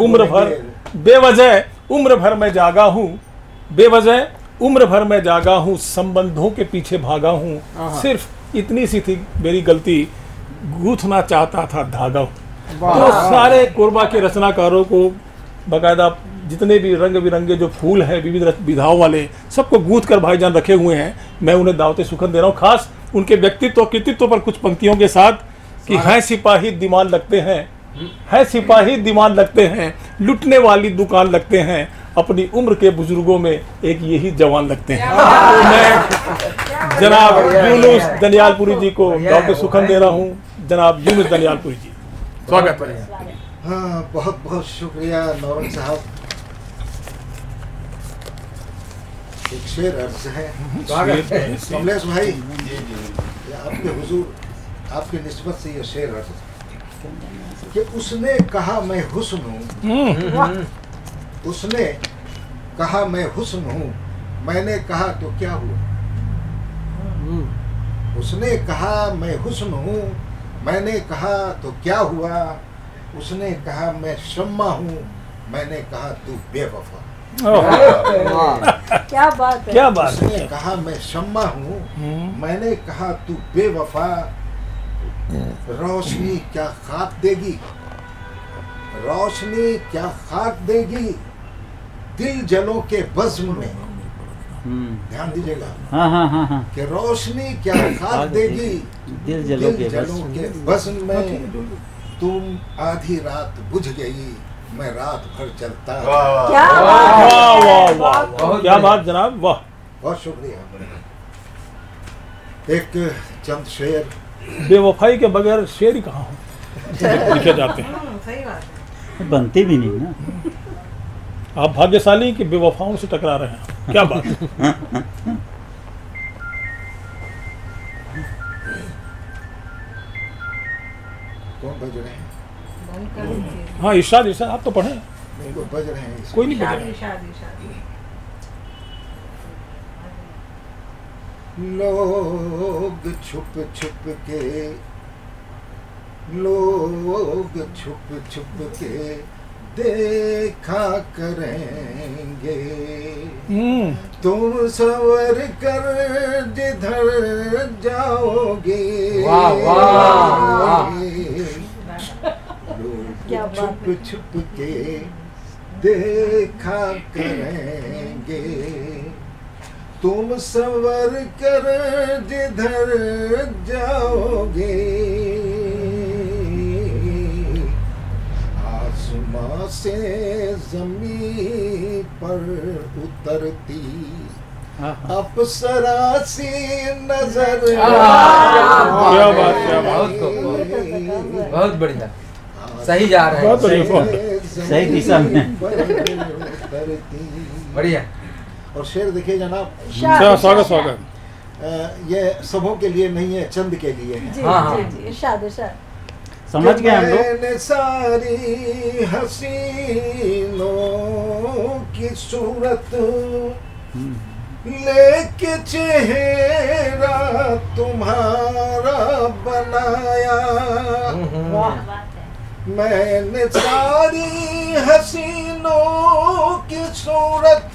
S1: उम्र भर मैं जागा हूँ, बेवजह उम्र भर मैं जागा हूँ, संबंधों के पीछे भागा हूँ, सिर्फ इतनी सी थी मेरी गलती, गूंथना चाहता था धागा। तो सारे कोरबा के रचनाकारों को बाकायदा जितने भी रंग बिरंगे जो फूल हैं विविध विधाओं वाले, सबको गूंथ कर भाईजान रखे हुए हैं। मैं उन्हें दावते सुखन दे रहा हूँ, खास उनके व्यक्तित्व और कृतित्व पर कुछ पंक्तियों के साथ कि हैं सिपाही दीवान लगते हैं, है सिपाही दीवान लगते हैं, लुटने वाली दुकान लगते हैं, अपनी उम्र के बुजुर्गों में एक यही जवान लगते हैं। तो मैं जनाब यूनुस दनियालपुरी जी को दावते सुखन दे रहा हूँ। जनाब यूनुस दनियालपुरी जी, स्वागत है।
S7: हाँ, बहुत बहुत शुक्रिया नौरंग साहब। एक शेर अर्ज है कमलेश भाई, आपके हुजूर आपके निस्बत से ये शेर अर्ज कि उसने कहा मैं हुस्न हूँ, उसने कहा मैं हुस्न हूँ, मैंने कहा तो क्या हुआ। उसने कहा मैं हुस्न हूँ, मैंने कहा तो क्या हुआ। उसने कहा मैं शम्मा हूँ, मैंने कहा तू बेवफा।
S3: क्या बात है,
S1: क्या बात है।
S7: उसने कहा मैं शम्मा हूँ, मैंने कहा तू बेवफा। रोशनी क्या खाक देगी, रोशनी क्या खाक देगी, दिल जलों के बज़्म में। ध्यान दीजिएगा, कि रोशनी क्या खाक देगी, दिल जलों के बज़्म में। तुम आधी रात बुझ गई, मैं रात भर चलता।
S3: क्या
S1: वाह, क्या बात जनाब, वाह,
S7: बहुत शुक्रिया। एक चंद शेर,
S1: बेवफाई के बगैर शेर ही कहाँ हो लिखे जाते हैं।
S9: सही बात है,
S5: बनती भी नहीं ना।
S1: आप भाग्यशाली कि बेवफाओं से टकरा रहे हैं, क्या बात है।
S7: कौन बज रहे हैं?
S1: हाँ इरशाद, इरशाद आप तो पढ़े।
S7: नहीं, वो बज रहे हैं।
S1: कोई नहीं बज रहा।
S7: लोग छुप छुप के, लोग छुप छुप के देखा करेंगे, तुम सवर कर जिधर जाओगे। लोग छुप छुप के देखा करेंगे, तुम सवर कर जिधर जाओगे। आसमां से जमीन पर उतरती अप्सरा सी नजर।
S1: क्या बात, क्या बात,
S2: बहुत बढ़िया, सही जा रहे हैं,
S5: सही दिशा में।
S2: बढ़िया।
S7: और शेर देखिए जनाब,
S1: स्वागत स्वागत।
S7: ये सबों के लिए नहीं है, चंद के लिए है।
S3: जी
S5: हाँ,
S3: जी जी, इरशाद इरशाद।
S5: समझ गए हम लोग।
S7: मैंने सारी हसीनों की सूरत लेके चेहरा तुम्हारा बनाया। मैंने सारी हसीनों की सूरत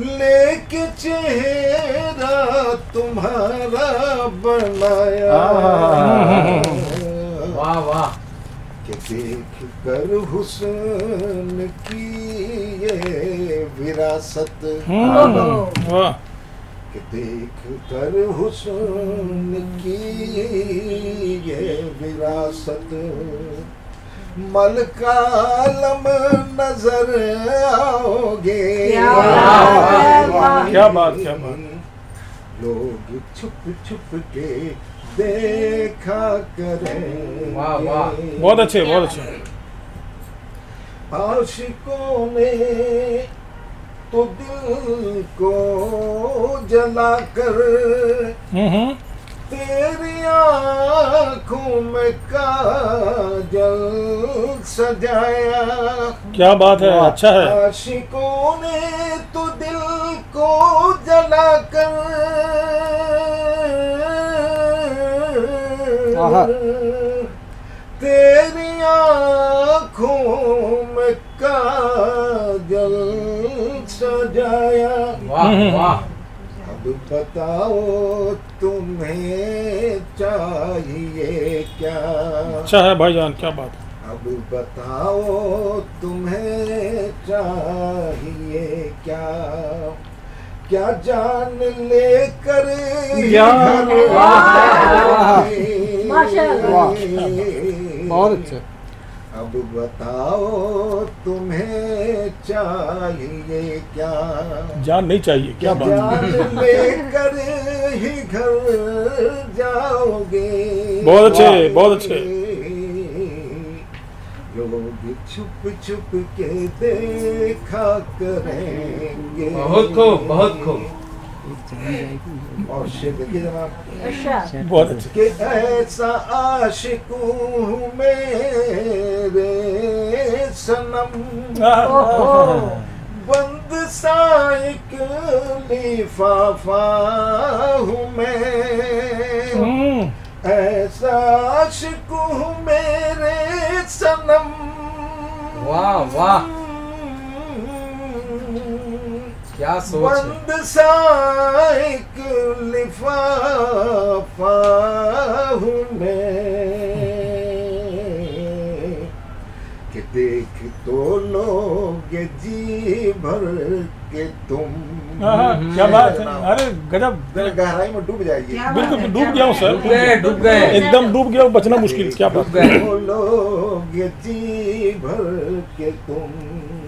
S7: लेके चेहरा तुम्हारा बनाया।
S5: वाह वाह।
S7: कि देख कर हुस्न की ये विरासत,
S1: वाह
S7: कि देख कर हुस्न की ये विरासत, मलकालम नजर आओगे।
S1: क्या बात, क्या बात।
S7: लोग छुप छुप के देखा करें।
S5: वाह वाह,
S1: बहुत अच्छे, बहुत अच्छे।
S7: आशिकों ने तो दिल को जलाकर तेरी आँखों में काजल सजाया।
S1: क्या बात है, अच्छा है।
S7: आशिकों ने तो दिल को जलाकर तेरी आँखों में काजल सजाया।
S5: वाह वाह।
S7: अब बताओ तुम्हें चाहिए क्या?
S1: अच्छा है भाईजान, क्या बात है।
S7: अब बताओ तुम्हें चाहिए क्या? क्या जान लेकर
S4: माशाअल्लाह, बहुत अच्छा।
S7: अब बताओ तुम्हें चाहिए क्या?
S1: जान नहीं चाहिए, क्या बात है।
S7: जान लेकर ही घर जाओगे।
S1: बहुत अच्छे, बहुत अच्छे।
S7: लोग छुप छुप के देखा करेंगे।
S5: बहुत खूब, बहुत खूब।
S7: और शेर देखिए जनाब,
S1: बहुत अच्छे।
S7: कि ऐसा आशिक हूँ मेरे सनम, बंद साइक लिफाफा हूँ मैं। ऐसा आशिक हूँ मेरे सनम।
S5: वाह वाह, क्या सोच है।
S7: बंद साइक लिफाफा हूँ मैं, कि देख तो लोगे जी भर के तुम।
S1: क्या बात है, अरे गजब।
S7: गहराई में डूब जाएगी।
S1: बिल्कुल डूब गया हूँ सर,
S5: डूब गए,
S1: एकदम डूब गया हूँ, बचना मुश्किल। क्या बात है।
S7: तो लोगे जी भर के तुम।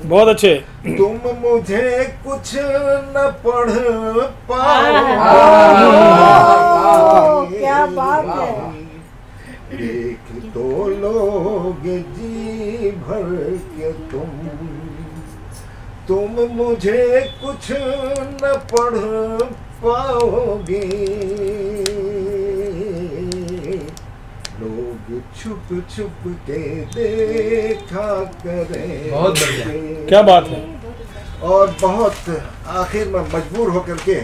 S1: बहुत अच्छे।
S7: तुम मुझे कुछ न पढ़ पाओ।
S3: क्या बात है।
S7: देख तो लोगे जी भर के तुम मुझे कुछ न पढ़ पाओगे। लोग छुप छुप के देखा करें।
S5: बहुत बढ़िया,
S1: क्या बात है।
S7: और बहुत आखिर में मजबूर होकर के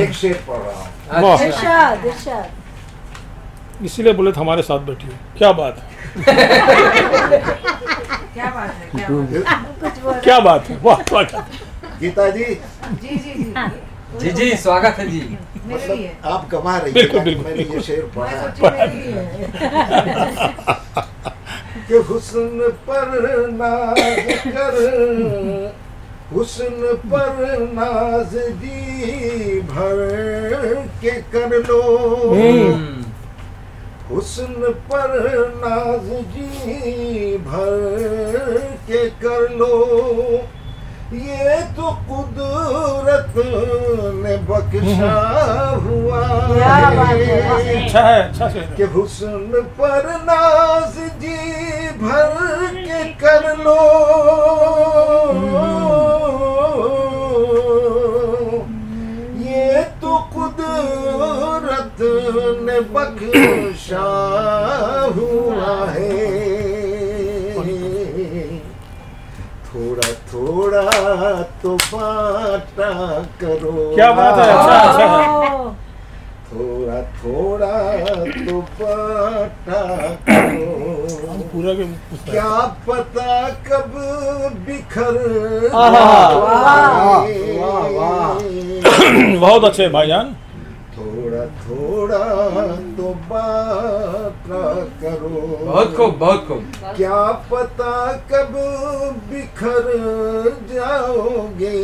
S7: एक शेर पढ़ रहा हूँ।
S3: इरशाद इरशाद।
S1: इसीलिए बोले थे हमारे साथ बैठी हो। क्या बात है।
S9: क्या बात है, क्या बात है।
S1: क्या बात है, वाह वाह।
S7: गीता जी,
S9: जी जी जी
S5: जी जी, स्वागत है जी।
S9: मेरे लिए
S7: मतलब आप गवा रही
S1: बिल्कुल,
S7: हैं
S1: बिल्कुल,
S7: मैंने ये शेर
S9: मैं
S7: पढ़ा
S9: सोची मेरे लिए।
S7: कि हुस्न पर नाज कर, हुस्न पर नाज जी भर के कर लो। हुस्न पर नाज जी भर के कर लो। ये तो कुदरत ने बख्शा हुआ है।
S1: अच्छा है, अच्छा से।
S7: कि हुस्न पर नाज जी भर के कर लो। तो बांटा करो।
S1: क्या बात है, अच्छा अच्छा।
S7: थोड़ा थोड़ा तो बांटा करो,
S1: पूरा के
S7: क्या पता कब बिखर
S1: बहुत अच्छे भाईजान।
S7: थोड़ा थोड़ा तो बांटा करो,
S2: बहुत खूब, बहुत खूब।
S7: क्या पता कब बिखर जाओगे,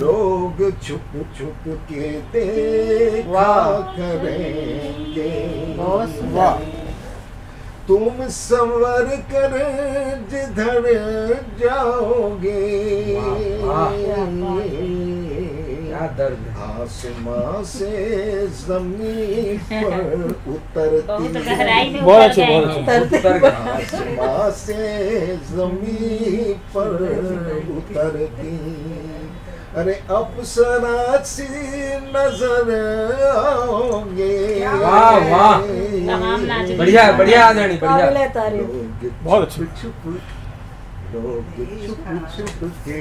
S7: लोग छुप छुप के देखा करेंगे, तुम संवर कर जिधर जाओगे,
S2: क्या दर्द है।
S7: आसमां से जमीन पर उतरती
S8: बहुत गहराई में
S1: बहुत
S8: उतर
S1: अच्छे,
S8: गए।
S1: बहुत अच्छे।
S7: आसमां से जमीन पर उतरती, अरे अप्सरा सी नजर आओगे।
S2: वाह वाह,
S8: तमाम नाच
S2: बढ़िया बढ़िया आदरणीय, बढ़िया।
S3: काबिले तारीफ।
S7: लोग
S1: बहुत अच्छे।
S7: लोग छुप छुप के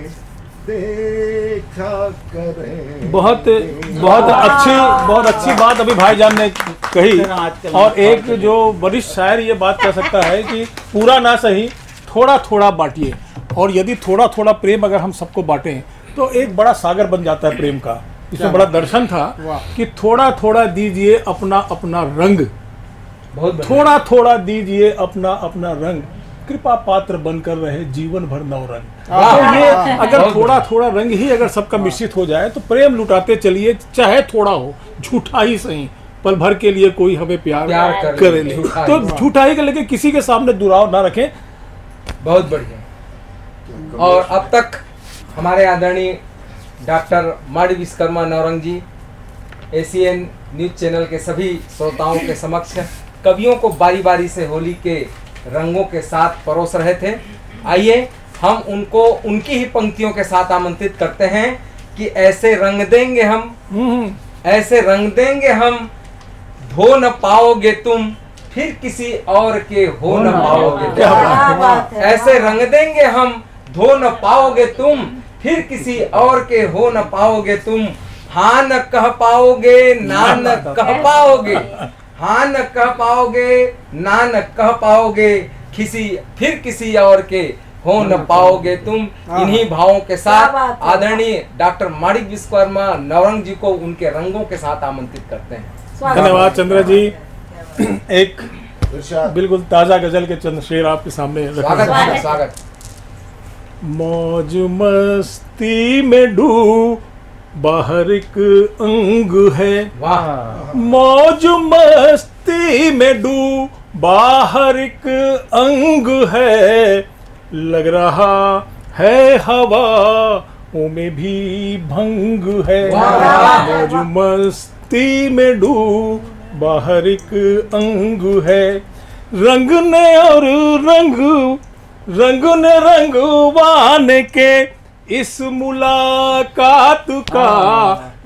S7: देखा करें।
S1: बहुत बहुत अच्छी बात अभी भाईजान ने कही। और एक जो वरिष्ठ शायर ये बात कह सकता है कि पूरा ना सही, थोड़ा थोड़ा बांटिए। और यदि थोड़ा थोड़ा प्रेम अगर हम सबको बांटें तो एक बड़ा सागर बन जाता है प्रेम का। इसमें बड़ा दर्शन था कि थोड़ा थोड़ा दीजिए अपना अपना रंग, थोड़ा थोड़ा दीजिए अपना अपना रंग, कृपा पात्र बनकर रहे जीवन भर नवरंग। तो ये अगर थोड़ा थोड़ा रंग ही अगर सबका मिश्रित हो जाए तो प्रेम लुटाते चलिए, चाहे थोड़ा हो, झूठा ही सही, पल भर के लिए कोई हमें प्यार करे ले। तो झूठा ही कर, लेकिन किसी के सामने दुराव ना रखें।
S2: बहुत बढ़िया। और अब तक हमारे आदरणीय डॉक्टर माड़ी विश्वकर्मा नौरंग जी एसीएन न्यूज चैनल के सभी श्रोताओं के समक्ष कवियों को बारी बारी से होली के रंगों के साथ परोस रहे थे। आइए हम उनको उनकी ही पंक्तियों के साथ आमंत्रित करते हैं कि ऐसे रंग देंगे हम, ऐसे रंग देंगे हम, धो न पाओगे तुम, फिर किसी और के हो न पाओगे। ऐसे रंग देंगे हम, धो न पाओगे तुम, फिर किसी और के हो न पाओगे तुम। हाँ न कह पाओगे, ना न कह पाओगे, हाँ न कह पाओगे, ना न कह पाओगे, फिर किसी और के हो न पाओगे तुम। इन्हीं भावों के साथ आदरणीय डॉक्टर माणिक विश्वकर्मा नौरंग जी को उनके रंगों के साथ आमंत्रित करते हैं।
S1: धन्यवाद चंद्र जी। एक बिल्कुल ताजा गजल के चंद शेर आपके सामने
S2: स्वागत स्वागत।
S1: मौज मस्ती में डूब बाहर एक अंग है,
S2: वाह।
S1: मौज मस्ती में डूब बाहर एक अंग है, लग रहा है हवा में भी भंग है। मौज मस्ती में डूब बाहर एक अंग है, रंग ने और रंग ने रंगवाने के इस मुलाकात का,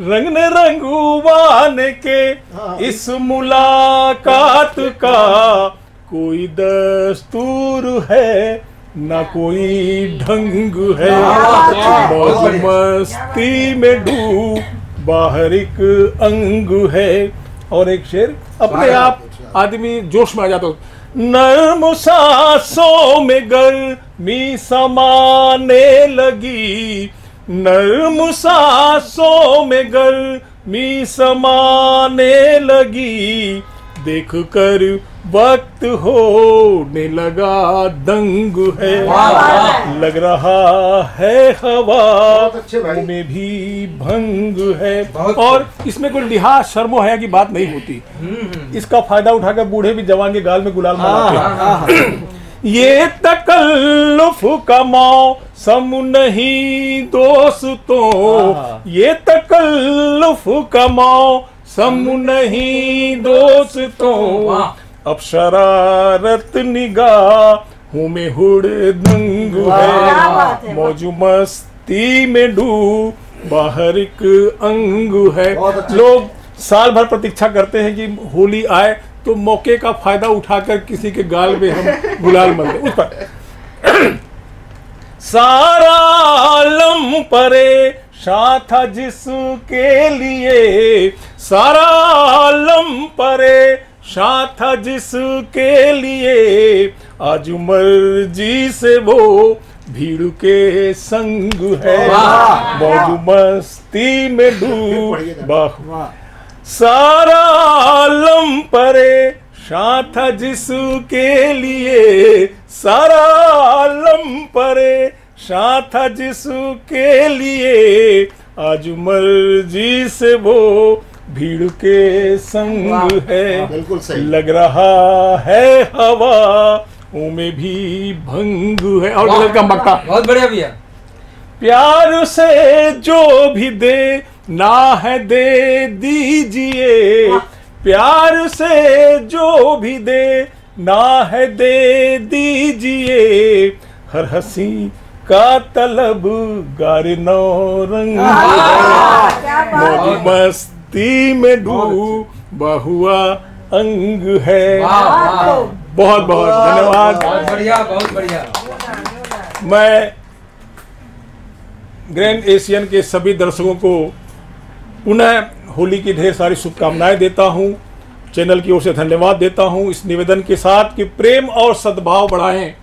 S1: रंग ने रंगवाने के इस मुलाकात का, कोई दस्तूर है ना कोई ढंग है। मौज मस्ती में डूब बाहर एक अंग है। और एक शेर, अपने आप आदमी जोश में आ जाता है। नर्म सांसों में गर्मी समाने लगी, नर्म सांसों में गर्मी समाने लगी, देख कर वक्त होने लगा दंग है, लग रहा है हवा में भी भंग है। और इसमें कोई लिहाज शर्मो हया की बात नहीं होती। इसका फायदा उठाकर बूढ़े भी जवान के गाल में गुलाल मारते हैं। ये तकल्लुफ का मौसम नहीं दोस्तों, ये तकल्लुफ का मौसम नहीं दोस्तों, अब शरारत निगाहों में हुड़दंग है। मौज मस्ती में डूब बाहर एक अंग है। लोग साल भर प्रतीक्षा करते हैं कि होली आए तो मौके का फायदा उठाकर किसी के गाल में हम गुलाल मल दें। उस पर सारा आलम परेशान था जिसके लिए, सारा आलम परेशान था जिसके लिए, आज मर्जी से वो भीड़ के संग है, मौज मस्ती में डूबा। सारा आलम परेशान था जिसके लिए, सारा आलम परेशान था जिसके लिए, आज मर्जी से वो भीड़ के संग है।
S7: बिल्कुल सही।
S1: लग रहा है हवा में भी भंग है। और गलत का मक्का।
S2: बहुत बढ़िया भैया।
S1: प्यार से जो भी दे ना है दे दीजिए, प्यार से जो भी दे ना है दे दीजिए, हर हंसी का तलब गार नौरंग है, मौज मस्ती में डूबा हुआ अंग है। बहुत बहुत धन्यवाद।
S2: बहुत बढ़िया, बहुत बढ़िया।
S1: मैं ग्रैंड एशियन के सभी दर्शकों को पुनः होली की ढेर सारी शुभकामनाएं देता हूं, चैनल की ओर से धन्यवाद देता हूं, इस निवेदन के साथ कि प्रेम और सद्भाव बढ़ाएं,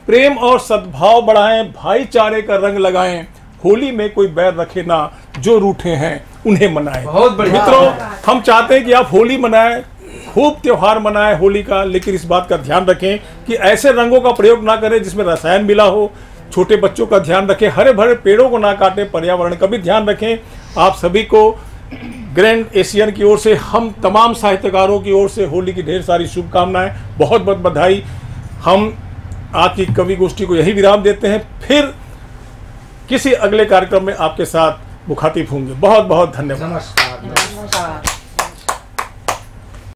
S1: प्रेम और सद्भाव बढ़ाएं, भाईचारे का रंग लगाएं, होली में कोई बैर रखे ना, जो रूठे हैं उन्हें मनाएं।
S2: बहुत बढ़िया।
S1: मित्रों, हम चाहते हैं कि आप होली मनाएं, खूब त्योहार मनाएं होली का, लेकिन इस बात का ध्यान रखें कि ऐसे रंगों का प्रयोग ना करें जिसमें रसायन मिला हो। छोटे बच्चों का ध्यान रखें, हरे भरे पेड़ों को ना काटें, पर्यावरण का भी ध्यान रखें। आप सभी को ग्रैंड एशियन की ओर से, हम तमाम साहित्यकारों की ओर से होली की ढेर सारी शुभकामनाएं, बहुत बहुत बधाई। हम आज की कवि गोष्ठी को यही विराम देते हैं, फिर किसी अगले कार्यक्रम में आपके साथ मुखातिब होंगे। बहुत बहुत धन्यवाद।
S2: नमस्कार।